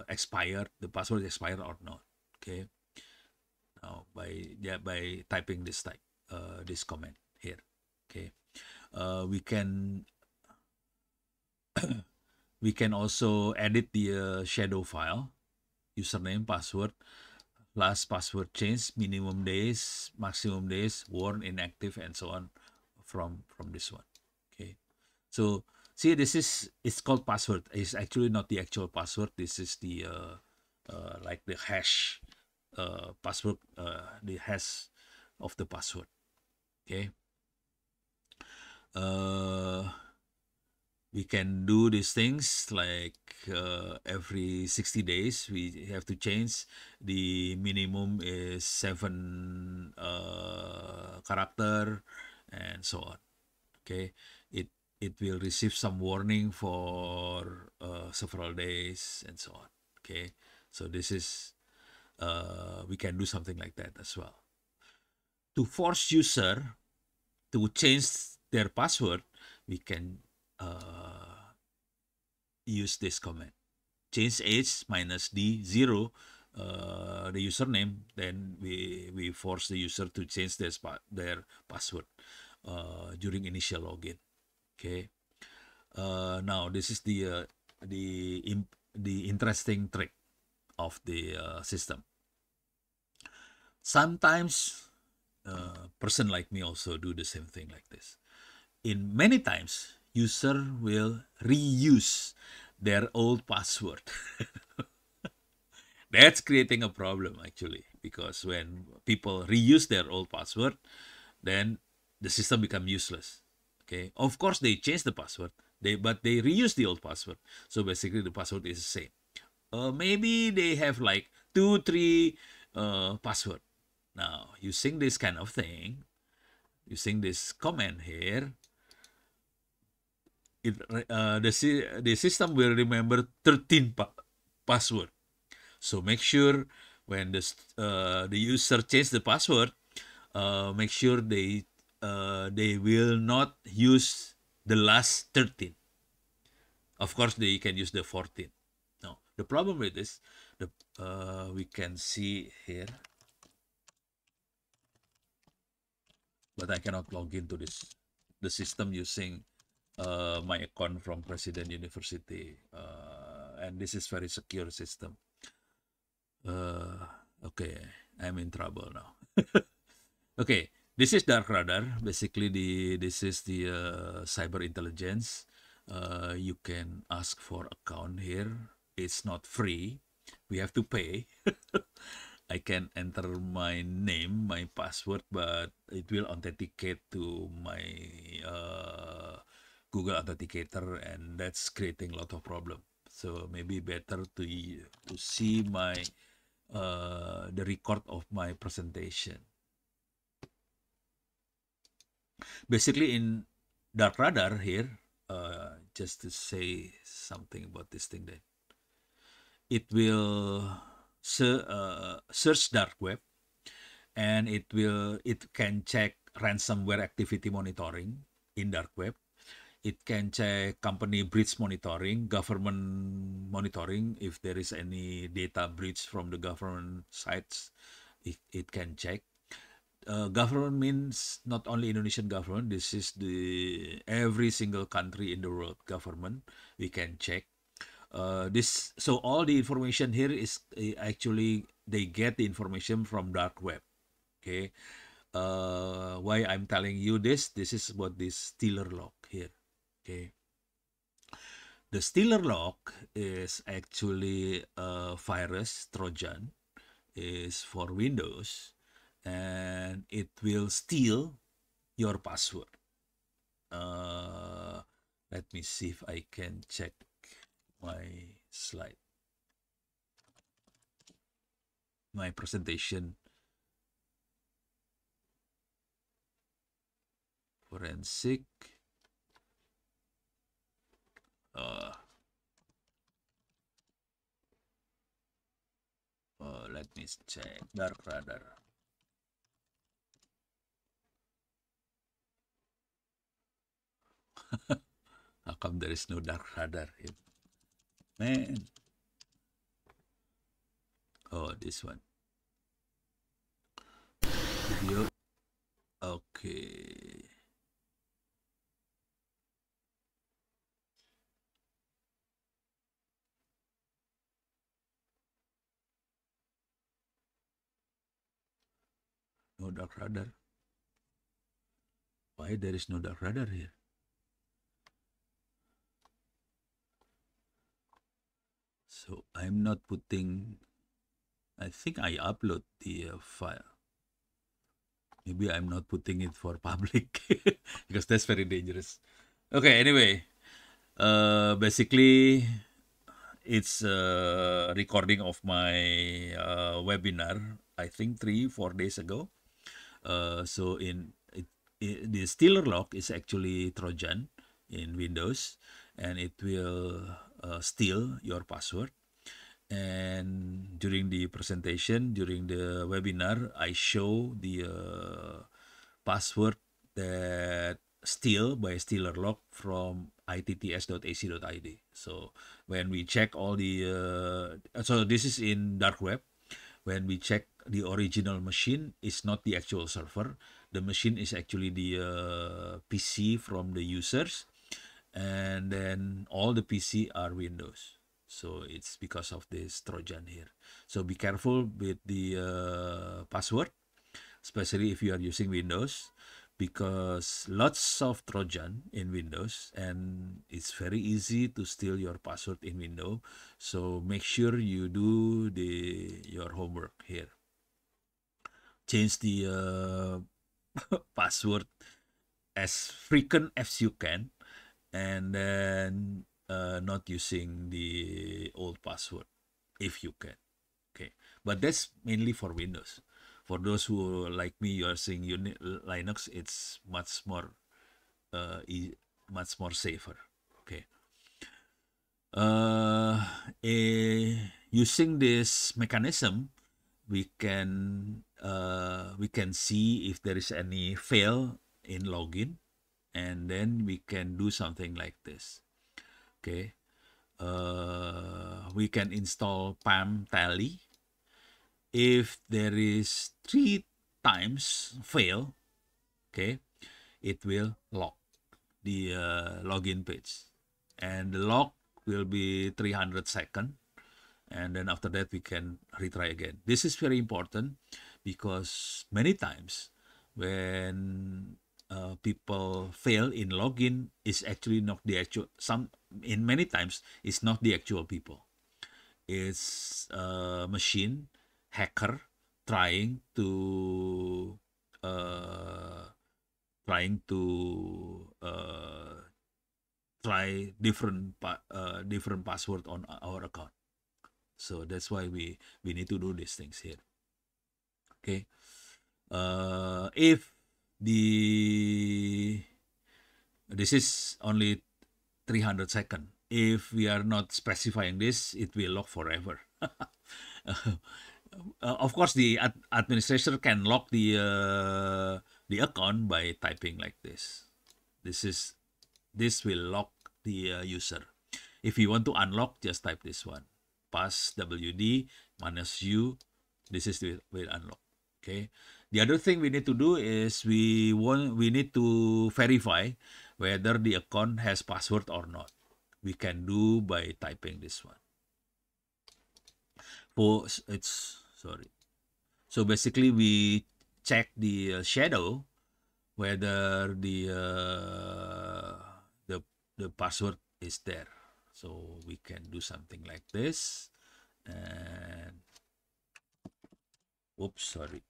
[SPEAKER 1] expired, the password is expired or not. Okay, now by typing this comment here. Okay, we can we can also edit the shadow file, username, password, last password change, minimum days, maximum days, worn, inactive, and so on from this one. Okay, so see, it's called password. It's actually not the actual password. This is the like the hash password, the hash of the password. Okay, we can do these things like every 60 days we have to change. The minimum is 7 character and so on. Okay, it will receive some warning for several days and so on. Okay, so this is we can do something like that as well. To force user to change their password, we can use this command: change age minus d 0, the username. Then we force the user to change their password during initial login. Okay. Now this is the interesting trick of the system. Sometimes person like me also do the same thing like this. In many times, user will reuse their old password. That's creating a problem actually, because when people reuse their old password, then the system become useless. Okay, of course they change the password, but they reuse the old password. So basically the password is the same. Maybe they have like 2-3 password. Now using this kind of thing, using this command here, the system will remember 13 password. So make sure when the user change the password, make sure they will not use the last 13. Of course, they can use the 14. Now, the problem with this, we can see here, but I cannot log into the system using my account from President University, and this is very secure system. Okay, I'm in trouble now. Okay, this is Dark Radar. Basically, this is the cyber intelligence. You can ask for account here. It's not free. We have to pay. I can enter my name, my password, but it will authenticate to my Google Authenticator, and that's creating a lot of problem. So maybe better to see my the record of my presentation. Basically, in Dark Radar here, just to say something about this thing, that it will search dark web, and it can check ransomware activity monitoring in dark web. It can check company breach monitoring, government monitoring. If there is any data breach from the government sites, it can check. Government means not only Indonesian government. This is the every single country in the world government. We can check. This so all the information here is actually they get the information from dark web. Okay. Why I'm telling you this? This is what this Stealer log here. Okay. The Stealer log is actually a virus Trojan, is for Windows, and it will steal your password. Uh, Let me see if I can check my slide, my presentation. Forensic. Let me check. Dark Radar. How come there is no Dark Radar here? Man. Oh, this one. Video. Okay. No Dark Radar. Why there is no Dark Radar here? So I'm not putting. I think I upload the file. Maybe I'm not putting it for public because that's very dangerous. Okay, anyway, basically it's a recording of my webinar, I think 3-4 days ago. So the Stealer log is actually Trojan in Windows, and it will steal your password. And during the presentation, during the webinar, I show the password that steal by Stealer log from itts.ac.id. So when we check all the, so this is in dark web. When we check the original machine, it's not the actual server. The machine is actually the PC from the users, and then all the PC are Windows. So it's because of this Trojan here. So be careful with the password, especially if you are using Windows, because lots of Trojan in Windows, and it's very easy to steal your password in Windows. So make sure you do your homework here. Change the password as frequent as you can, and then not using the old password if you can. Okay, but that's mainly for Windows. For those who like me, you are saying Linux, it's much more much more safer. Okay. Using this mechanism, we can see if there is any fail in login, and then we can do something like this. Okay, we can install PAM tally. If there is 3 times fail, okay, it will lock the login page, and the lock will be 300 seconds, and then after that we can retry again. This is very important because many times when people fail in login, is actually not the actual, in many times it's not the actual people. It's a machine hacker trying to try different password on our account. So that's why we need to do these things here. Okay. If this is only 300 seconds. If we are not specifying this, it will lock forever. Of course, the administrator can lock the account by typing like this. This will lock the user. If you want to unlock, just type this one, pass WD -U. This is the will unlock. Okay. The other thing we need to do is we need to verify whether the account has password or not. We can do by typing this one. So basically we check the shadow whether the password is there. So we can do something like this, and oops, sorry,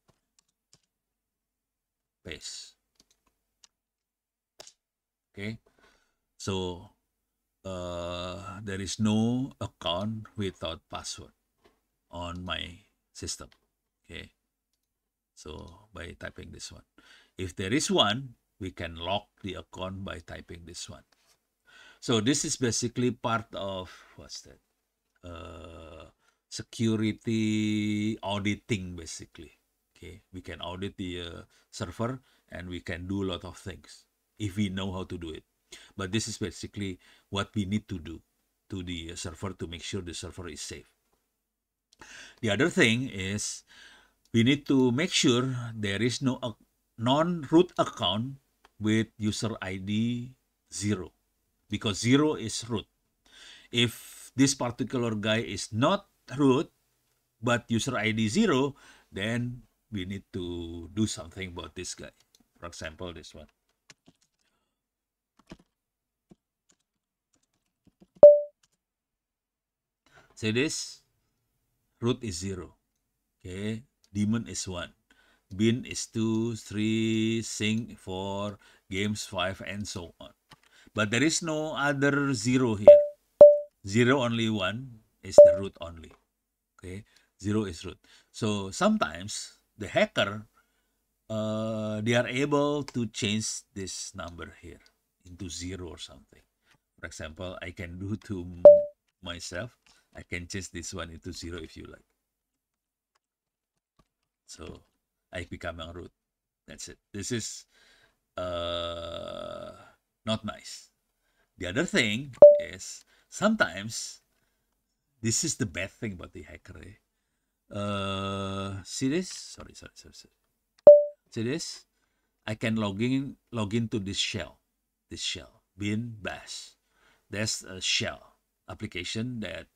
[SPEAKER 1] paste. Okay, so there is no account without password on my system. Okay, so by typing this one, if there is one, we can lock the account by typing this one. So this is basically part of what's that? Security auditing, basically. Okay, we can audit the server, and we can do a lot of things if we know how to do it. But this is basically what we need to do to the server to make sure the server is safe. The other thing is we need to make sure there is no non-root account with user ID 0, because 0 is root. If this particular guy is not root but user ID 0, then we need to do something about this guy. For example, this one. See this? Root is 0. Okay. Daemon is 1. Bin is 2, 3, sync 4, games 5, and so on. But there is no other 0 here. 0 only 1 is the root only. Okay. 0 is root. So sometimes the hacker, they are able to change this number here into 0 or something. For example, I can do to myself. I can change this one into 0 if you like. So I become a root. That's it. This is not nice. The other thing is sometimes this is the bad thing about the hacker. See this? Sorry. See this? I can log into this shell. Bin bash. That's a shell application that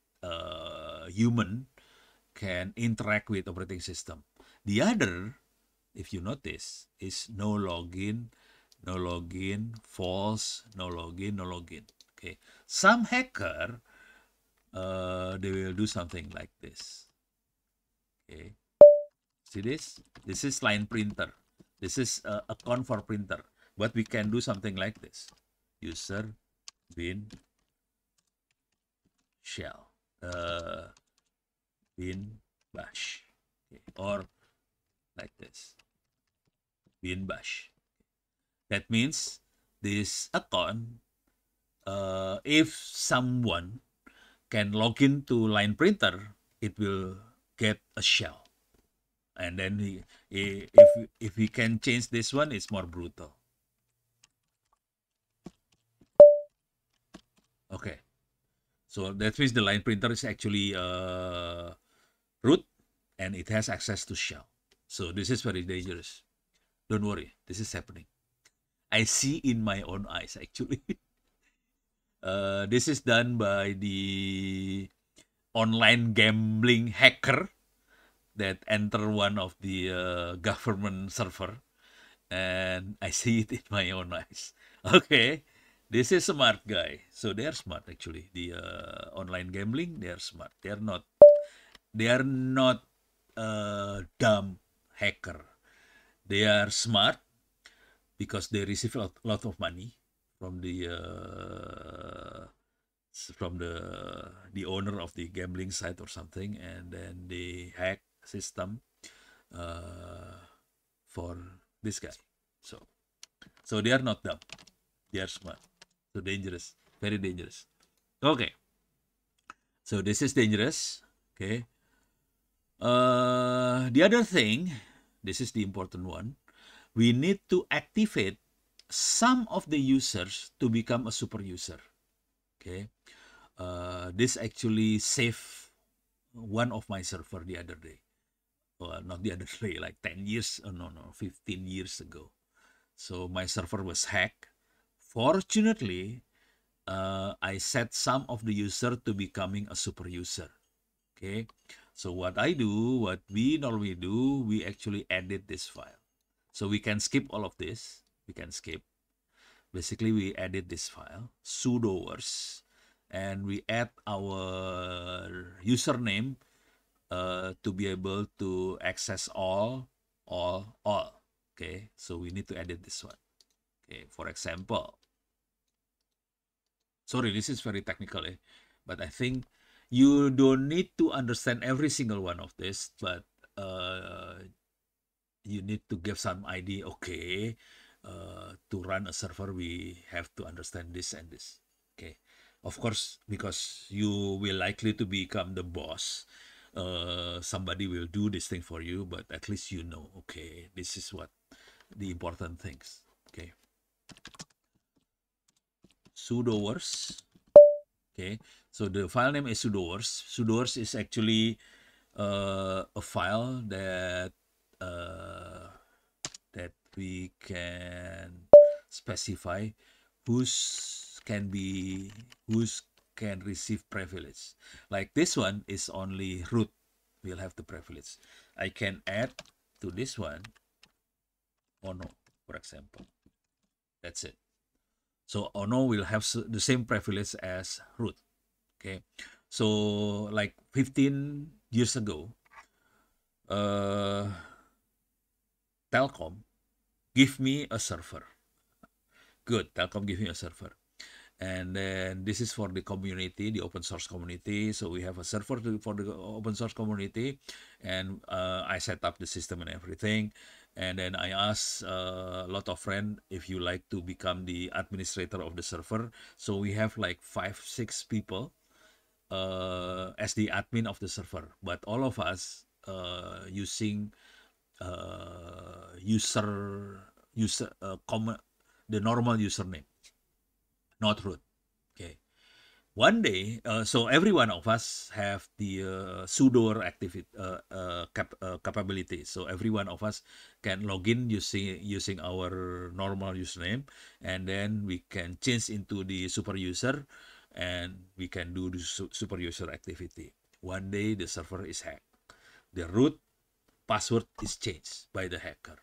[SPEAKER 1] human can interact with operating system. The other, if you notice, is no login, false, no login. Okay, some hacker, they will do something like this. Okay, see this? This is line printer. This is account for printer. But we can do something like this: user bin shell bin bash, okay, or like this, bin bash. That means this account, if someone can log into line printer, it will get a shell. And then if we can change this one, it's more brutal. Okay, so that means the line printer is actually root, and it has access to shell. So this is very dangerous. Don't worry, this is happening. I see in my own eyes, actually. This is done by the online gambling hacker that enter one of the government server, and I see it in my own eyes. Okay, this is smart guy. So they are smart, actually. The online gambling, they are smart. They are not dumb hacker. They are smart because they receive a lot of money from the owner of the gambling site or something, and then they hack system for this guy. So they are not dumb. They are smart. So dangerous, very dangerous. Okay. So this is dangerous. Okay. The other thing, this is the important one, we need to activate some of the users to become a super user. Okay. This actually saved one of my server the other day. Well, not the other day, like 10 years, no, 15 years ago. So my server was hacked. Fortunately, I set some of the user to becoming a super user. Okay. So what we normally do, we actually edit this file. So we can skip all of this. We can skip. Basically, we edit this file, sudo wars, and we add our username to be able to access all. Okay, so we need to edit this one. Okay, for example, sorry, this is very technical, but I think you don't need to understand every single one of this, but you need to give some idea. Okay, to run a server, we have to understand this and this. Okay, of course, because you will likely to become the boss. Somebody will do this thing for you, but at least you know. Okay, this is what the important things. Okay, sudo wars. Okay, so the file name is sudoers. Sudoers is actually a file that that we can specify who's can be who's can receive privilege. Like this one is only root will have the privilege. I can add to this one Ono, for example. That's it. So Ono will have the same privilege as root. Okay, so like 15 years ago, Telkom give me a server. Good, Telkom give me a server. And then this is for the community, the open source community. So we have a server for the open source community, and I set up the system and everything. And then I asked a lot of friends if you like to become the administrator of the server. So we have like 5-6 people as the admin of the server, but all of us using user common the normal username, not root. Okay. One day, so every one of us have the sudo activity capability. So every one of us can log in using our normal username, and then we can change into the super user, and we can do the super user activity. One day the server is hacked. The root password is changed by the hacker.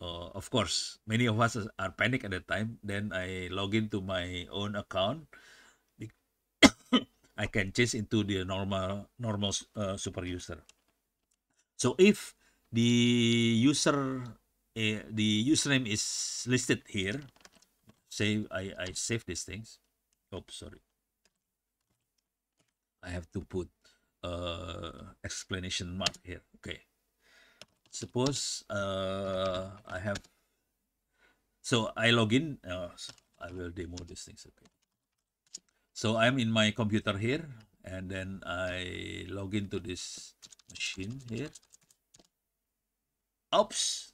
[SPEAKER 1] Of course, many of us are panic at that time. Then I log into my own account. I can change into the normal super user. So if the username is listed here, say I save these things. Oh, sorry. I have to put explanation mark here. Okay. Suppose I have. So I log in. I will demo these things. Okay. So I'm in my computer here, and then I log into this machine here. Oops.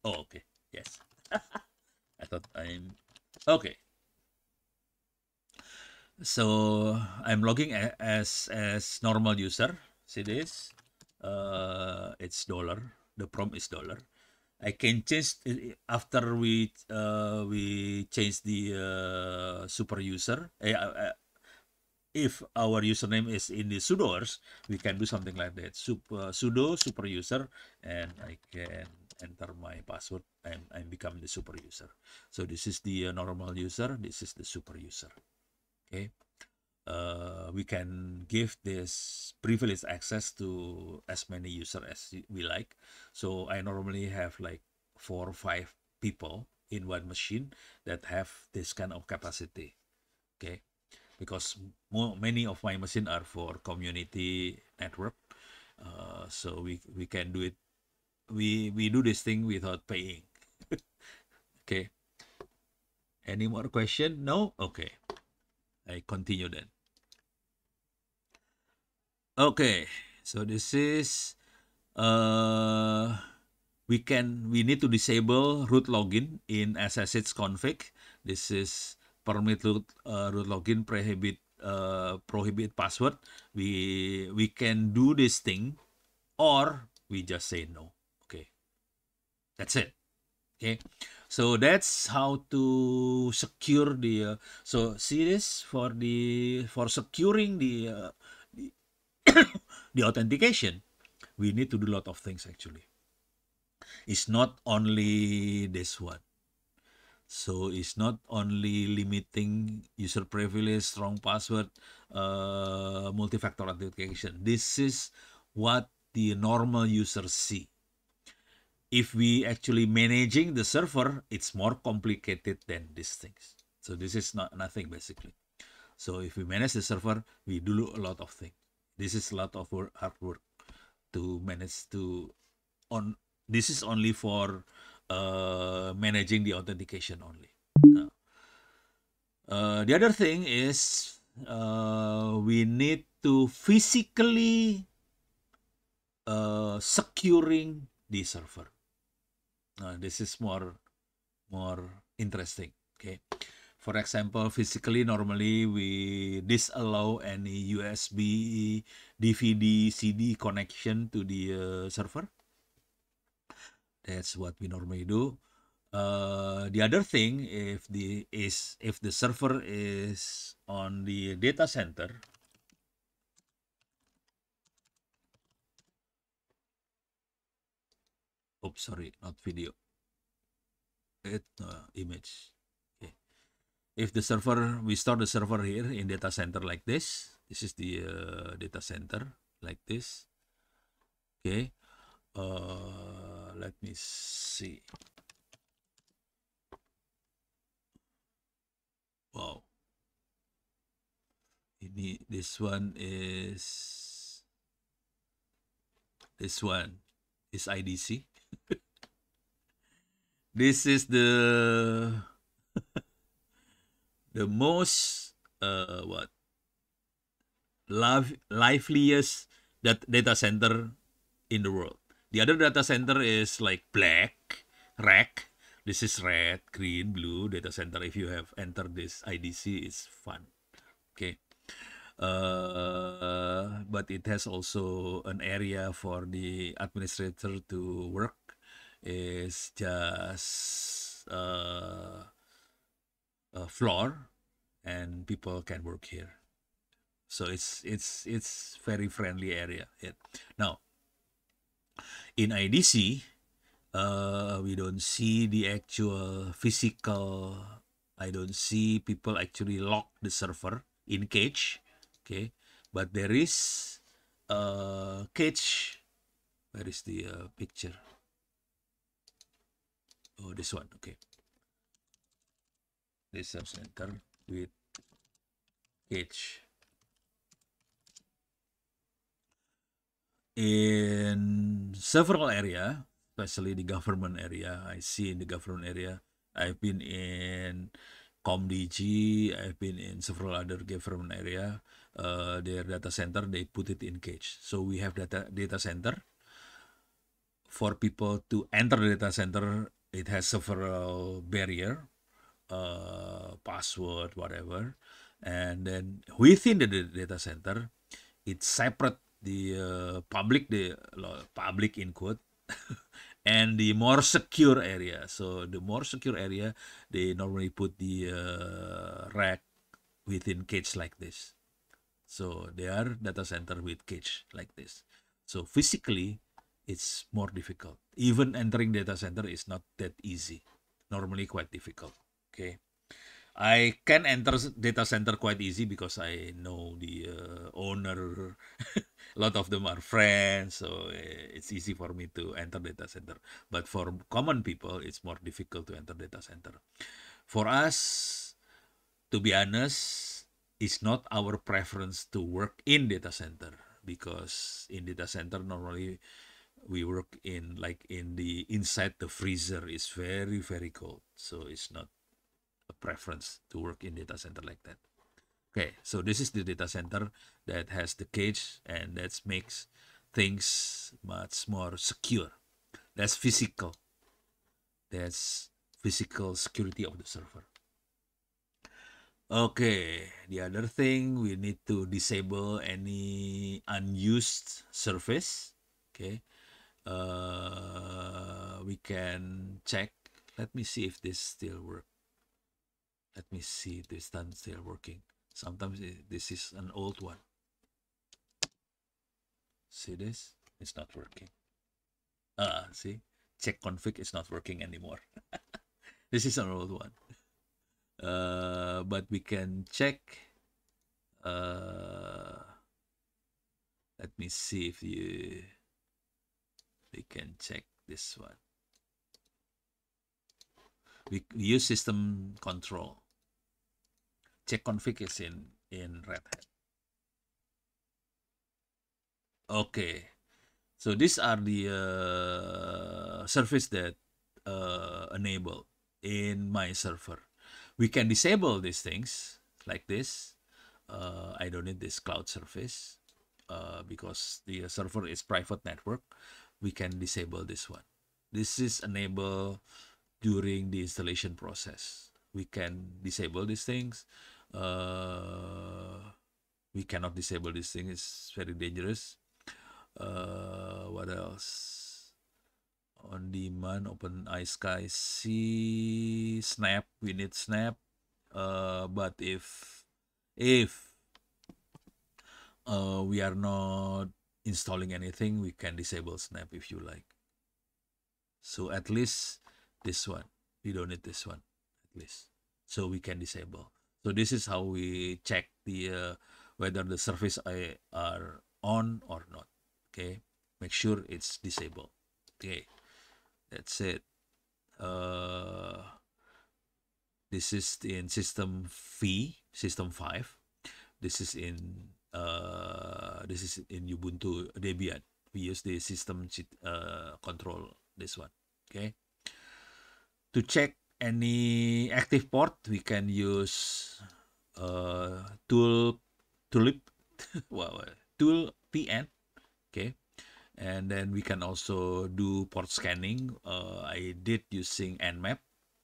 [SPEAKER 1] Oh, okay. Yes. I thought I'm okay. So I'm logging as normal user. See this? It's dollar. The prompt is dollar. I can change after we change the super user. If our username is in the sudoers, we can do something like that. Sudo super user, and I can enter my password and become the super user. So this is the normal user. This is the super user. Okay. We can give this privileged access to as many users as we like. So I normally have like 4 or 5 people in one machine that have this kind of capacity. Okay, because many of my machine are for community network, so we can do it. We do this thing without paying. Okay. Any more question? No. Okay. I continue then. Okay, so this is we need to disable root login in SSH config. This is permit root login prohibit password. We can do this thing, or we just say no. Okay, that's it. Okay, so that's how to secure the so see this for securing the, the authentication, we need to do a lot of things actually. It's not only this one. So it's not only limiting user privilege, strong password, multi-factor authentication. This is what the normal users see. If we actually managing the server, it's more complicated than these things. So this is not nothing basically. So if we manage the server, we do a lot of things. This is a lot of hard work to manage to on. This is only for managing the authentication only. The other thing is we need to physically securing the server. This is more interesting. Okay, for example, physically normally we disallow any USB, DVD, CD connection to the server. That's what we normally do. The other thing, if the server is on the data center, oops, sorry, not video, image. Okay. If the server, we store the server here in data center like this. This is the data center like this. Okay. Let me see. Wow. This one is IDC. This is the most what liveliest that data center in the world. The other data center is like black, rack. This is red, green, blue data center. If you have entered this IDC, it's fun. Okay. But it has also an area for the administrator to work. It's just a floor, and people can work here. So it's very friendly area. Yeah. Now, in IDC, we don't see the actual physical. I don't see people actually lock the server in cage. Okay, but there is a cage. Where is the picture? Oh, this one. Okay, this center with cage. In several area, especially the government area, I see in the government area, I've been in ComDG, I've been in several other government area, their data center, they put it in cage. So we have data center. For people to enter the data center, it has several barrier, password, whatever. And then within the data center, it separate the public in quote and the more secure area. So the more secure area, they normally put the rack within cage like this. So they are data center with cage like this. So physically, it's more difficult. Even entering data center is not that easy. Normally quite difficult. Okay. I can enter data center quite easy because I know the owner. A lot of them are friends, so it's easy for me to enter data center. But for common people, it's more difficult to enter data center. For us, to be honest, it's not our preference to work in data center, because in data center normally we work in like in the inside the freezer is very cold, so it's not a preference to work in data center like that. Okay, so this is the data center that has the cage, and that makes things much more secure. That's physical. That's physical security of the server. Okay, the other thing, we need to disable any unused service. Okay, we can check. Let me see if this still works. Let me see if this one still working. Sometimes this is an old one. See this? It's not working. See? Check config is not working anymore. This is an old one. But we can check. Let me see if we can check this one. We use system control. Check config is in Red Hat. Okay, so these are the service that enable in my server. We can disable these things like this. I don't need this cloud service because the server is private network. We can disable this one. This is enable during the installation process. We can disable these things. We cannot disable this thing. It's very dangerous. What else? On demand, open iSky, snap. We need snap. But if we are not installing anything, we can disable snap if you like. So at least this one, we don't need this one at least. So we can disable. So this is how we check the whether the service are on or not. Okay, make sure it's disabled. Okay, that's it. This is in system 5. This is in Ubuntu Debian. We use the system control this one. Okay. To check any active port, we can use tulip tool pn. Okay, and then we can also do port scanning. I did using nmap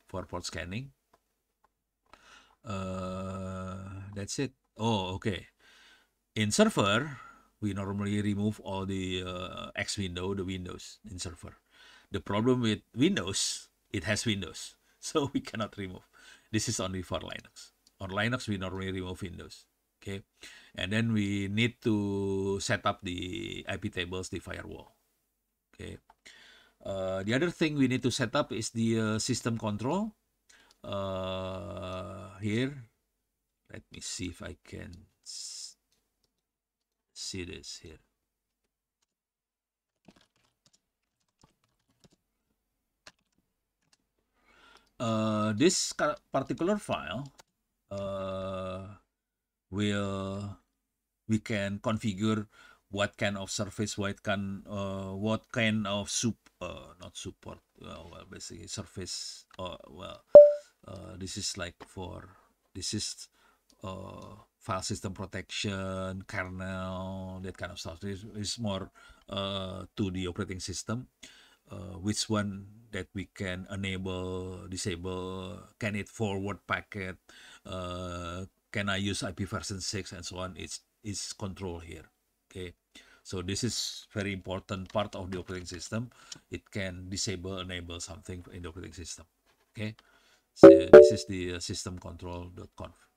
[SPEAKER 1] for port scanning. That's it. Oh, okay. In server, we normally remove all the the windows in server. The problem with Windows, it has Windows, so we cannot remove. This is only for Linux. On Linux, we normally remove Windows. Okay, and then we need to set up the IP tables, the firewall. Okay. The other thing we need to set up is the system control. Here, let me see if I can see this here. This particular file we can configure what kind of service, what kind of not support, well, basically service, this is like this is file system protection, kernel, that kind of stuff. This is more to the operating system. Which one that we can enable, disable, can it forward packet, can I use IP version 6 and so on. It's control here. Okay, so this is very important part of the operating system. It can disable, enable something in the operating system. Okay, so this is the systemcontrol.conf.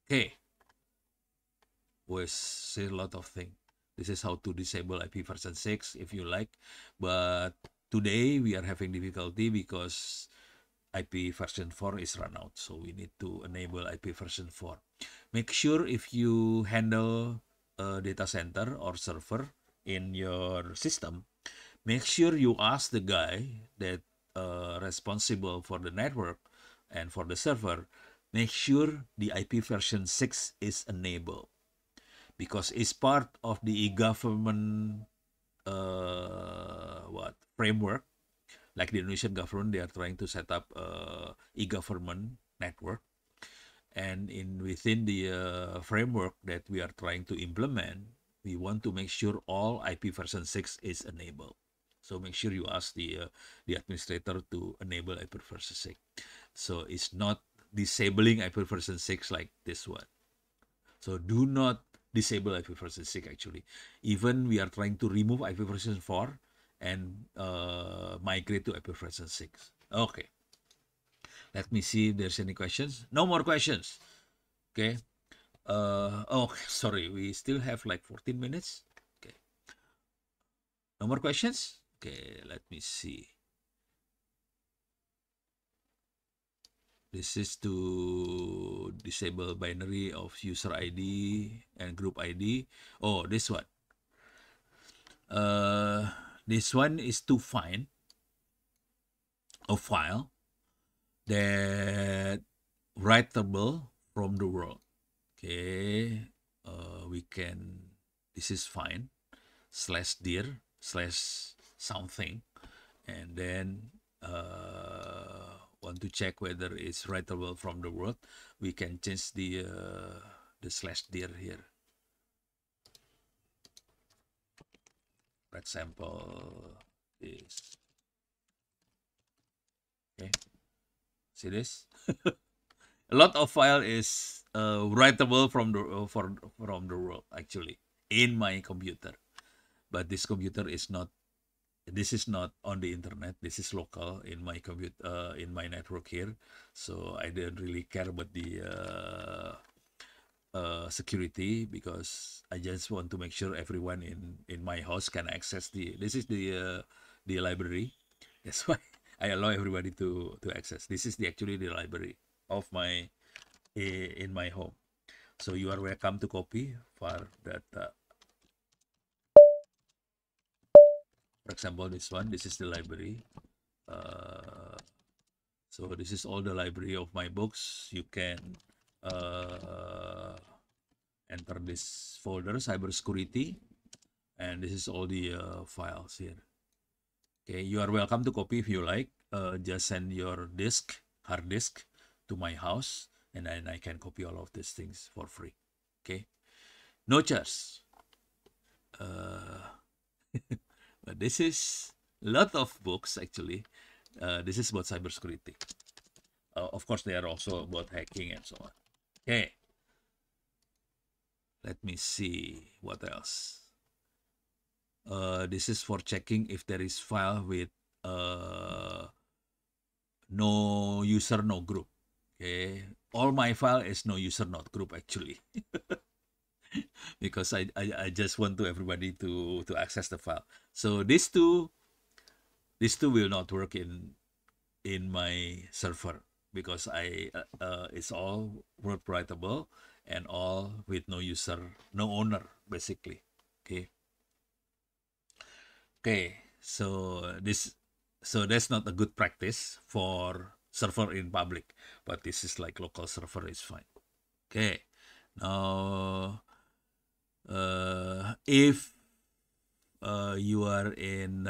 [SPEAKER 1] Okay, was say a lot of things. This is how to disable IP version 6 if you like, but today we are having difficulty because IP version 4 is run out, so we need to enable IP version 4. Make sure if you handle a data center or server in your system, make sure you ask the guy that responsible for the network and for the server, make sure the IP version 6 is enabled, because it's part of the e-government framework. Like the Indonesian government, they are trying to set up e-government network, And within the framework that we are trying to implement, we want to make sure all IP version 6 is enabled. So make sure you ask the administrator to enable IP version 6. So it's not disabling IP version 6 like this one. So do not disable IP version 6 actually. Even we are trying to remove IP version 4 and migrate to IP version 6. Okay. Let me see if there's any questions. No more questions. Okay. Oh, sorry. We still have like 14 minutes. Okay. No more questions? Okay, let me see. This is to disable binary of user ID and group ID. Oh, this one. This one is to find a file that writable from the world. Okay, we can. This is fine. /dir /something, and then want to check whether it's writable from the word, we can change the /dir here. For example, this. Okay, see this? A lot of file is writable from the world actually in my computer, but this computer is not. This is not on the internet. This is local in my computer, in my network here. So I didn't really care about the security, because I just want to make sure everyone in my house can access the. This is the library. That's why I allow everybody to access. This is actually the library of my in my home. So you are welcome to copy for that. For example, this one. This is the library. So this is all the library of my books. You can enter this folder, cybersecurity, and this is all the files here. Okay, you are welcome to copy if you like. Just send your hard disk to my house, and then I can copy all of these things for free. Okay, no charge. But this is a lot of books actually. This is about cybersecurity. Of course, they are also about hacking and so on. Okay. Let me see what else. This is for checking if there is file with no user, no group. Okay. All my file is no user, not group actually. Because I just want to everybody to access the file. So these two will not work in my server, because it's all word writable and all with no user, no owner basically. Okay, so that's not a good practice for server in public, but this is like local server is fine. Okay, now if you are in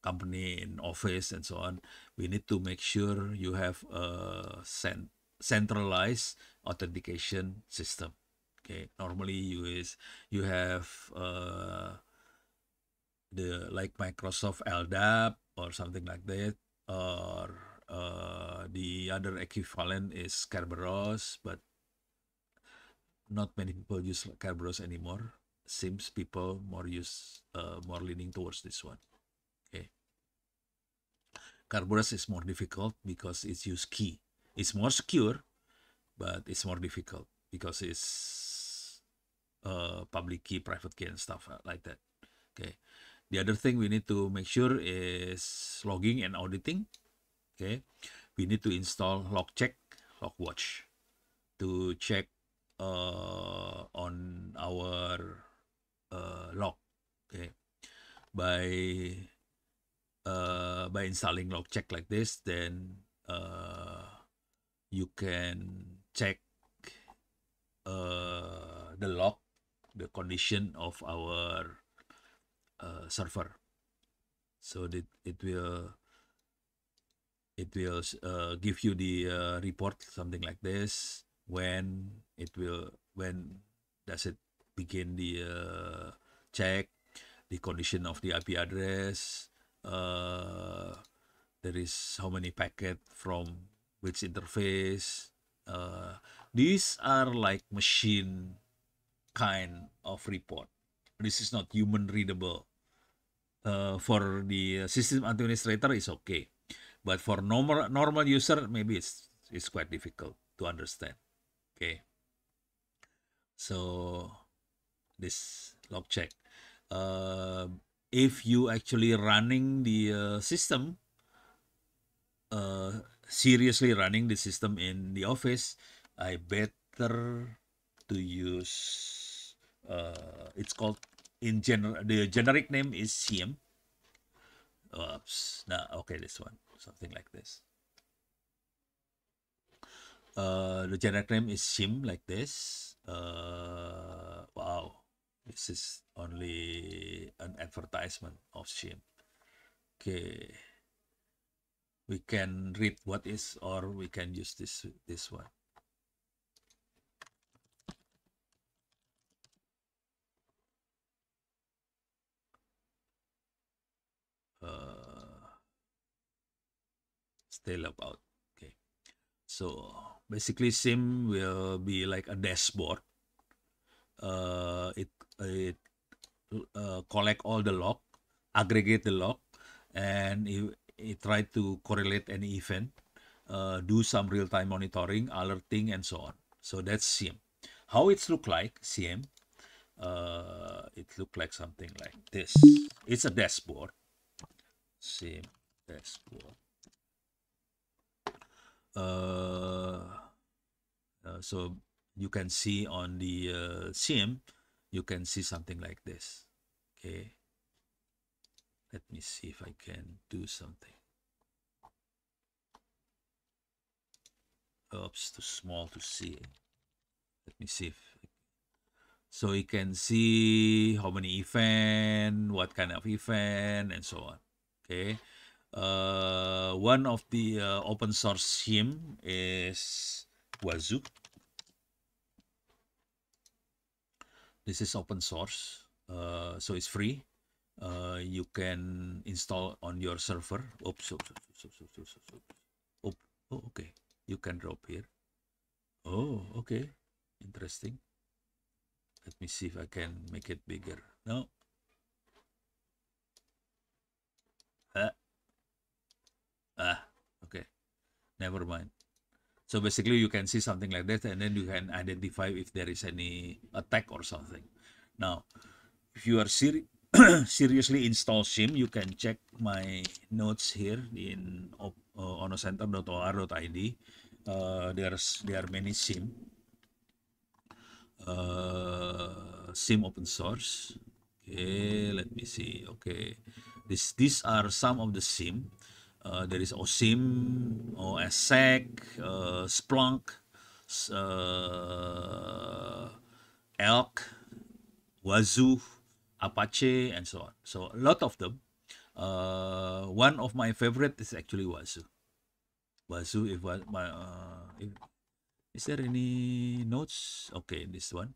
[SPEAKER 1] company, in office and so on, we need to make sure you have a centralized authentication system. Okay, normally you have the like Microsoft LDAP or something like that, or the other equivalent is Kerberos, but not many people use Kerberos anymore. Seems people more leaning towards this one. Okay, Kerberos is more difficult because it's use key. It's more secure, but it's more difficult because it's public key, private key, and stuff like that. Okay. The other thing we need to make sure is logging and auditing. Okay, we need to install logcheck, logwatch to check on our log. Okay, by installing logcheck like this, then you can check the log, the condition of our server, so that it will it will give you the report, something like this. When does it begin the check, the condition of the IP address, there is how many packet from which interface. These are like machine kind of report. This is not human readable. For the system administrator is okay, but for normal user maybe it's quite difficult to understand. Okay, so this log check. If you actually running the system, seriously running the system in the office, I better to use. It's called in general. The generic name is SIEM. Oops. No, okay, this one, something like this. The generic name is SIM, like this. Wow, this is only an advertisement of SIM. Okay, we can read what is, or we can use this one. Still about. Okay, so basically SIM will be like a dashboard. It collect all the log, aggregate the log, and it try to correlate any event, do some real-time monitoring, alerting, and so on. So that's SIEM. How it look like SIEM? It look like something like this. It's a dashboard. SIEM dashboard. So you can see on the SIEM, you can see something like this. Okay, let me see if I can do something. Oops, too small to see. Let me see if, so you can see how many event, what kind of event, and so on. Okay, one of the open source SIEM is Wazoo. This is open source, so it's free. You can install on your server. Oops, oh, okay. You can drop here. Oh, okay. Interesting. Let me see if I can make it bigger. No. Okay. Never mind. So basically you can see something like that, and then you can identify if there is any attack or something. Now, if you are seriously install SIM, you can check my notes here in onocenter.or.id. There are many SIM. SIM open source. Okay, let me see. Okay, these are some of the SIM. There is OSIM, OSSEC, Splunk, Elk, Wazoo, Apache, and so on. So a lot of them. One of my favorite is actually Wazoo. Wazoo, is there any notes? Okay, this one.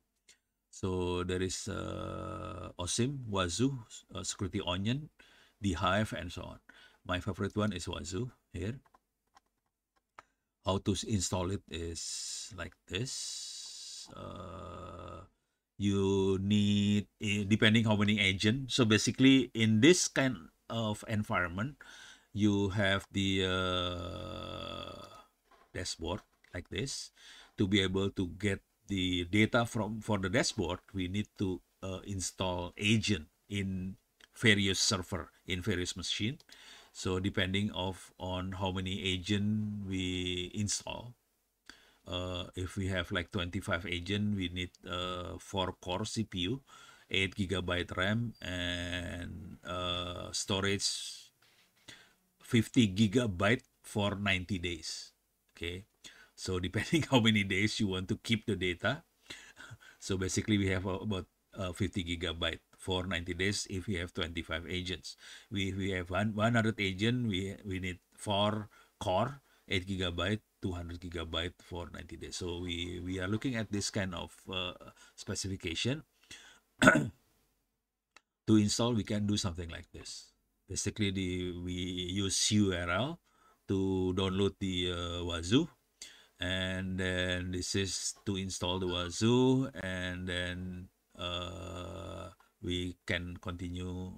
[SPEAKER 1] So there is OSIM, Wazoo, Security Onion, the Hive, and so on. My favorite one is Wazoo here. How to install it is like this. You need, depending how many agents. So basically in this kind of environment, you have the dashboard like this. To be able to get the data for the dashboard, we need to install agent in various server, in various machine. So depending on how many agent we install, if we have like 25 agent, we need 4 core CPU, 8 gigabyte RAM, and storage 50 gigabyte for 90 days. Okay, so depending how many days you want to keep the data, so basically we have about 50 gigabyte for 90 days if we have 25 agents. We have 100 agent, we need 4 core, 8 gigabyte, 200 gigabyte for 90 days. So we are looking at this kind of specification. To install, we can do something like this. Basically, we use URL to download the Wazoo, and then this is to install the Wazoo, and then we can continue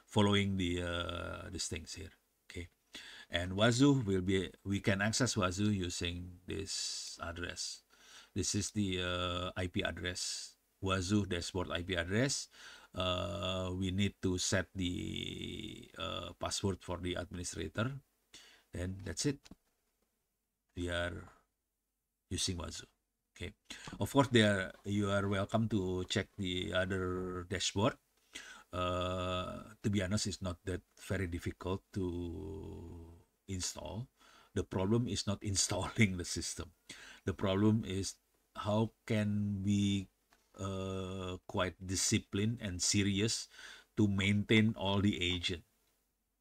[SPEAKER 1] following these things here. Okay, and Wazoo we can access Wazoo using this address. This is the IP address, Wazoo dashboard IP address. We need to set the password for the administrator. Then that's it. We are using Wazoo. Okay. Of course, you are welcome to check the other dashboard. To be honest, it's not that very difficult to install. The problem is not installing the system. The problem is how can we quite disciplined and serious to maintain all the agent,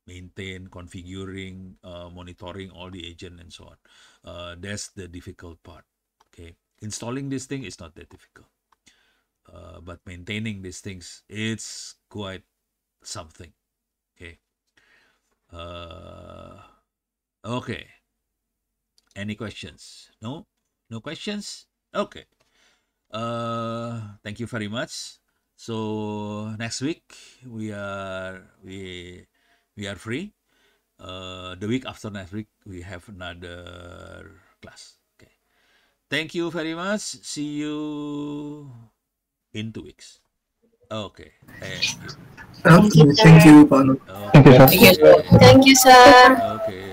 [SPEAKER 1] configuring, monitoring all the agent and so on. That's the difficult part. Okay, installing this thing is not that difficult, but maintaining these things, it's quite something. Okay. Okay. Any questions? No questions. Okay. Thank you very much. So next week we are free. The week after next week we have another class. Okay. Thank you very much. See you in 2 weeks. Okay. Thank you.
[SPEAKER 3] Thank you, sir.
[SPEAKER 4] Thank you, Pak.
[SPEAKER 1] Okay.
[SPEAKER 2] Thank you, sir.
[SPEAKER 3] Thank you, sir.
[SPEAKER 1] Okay.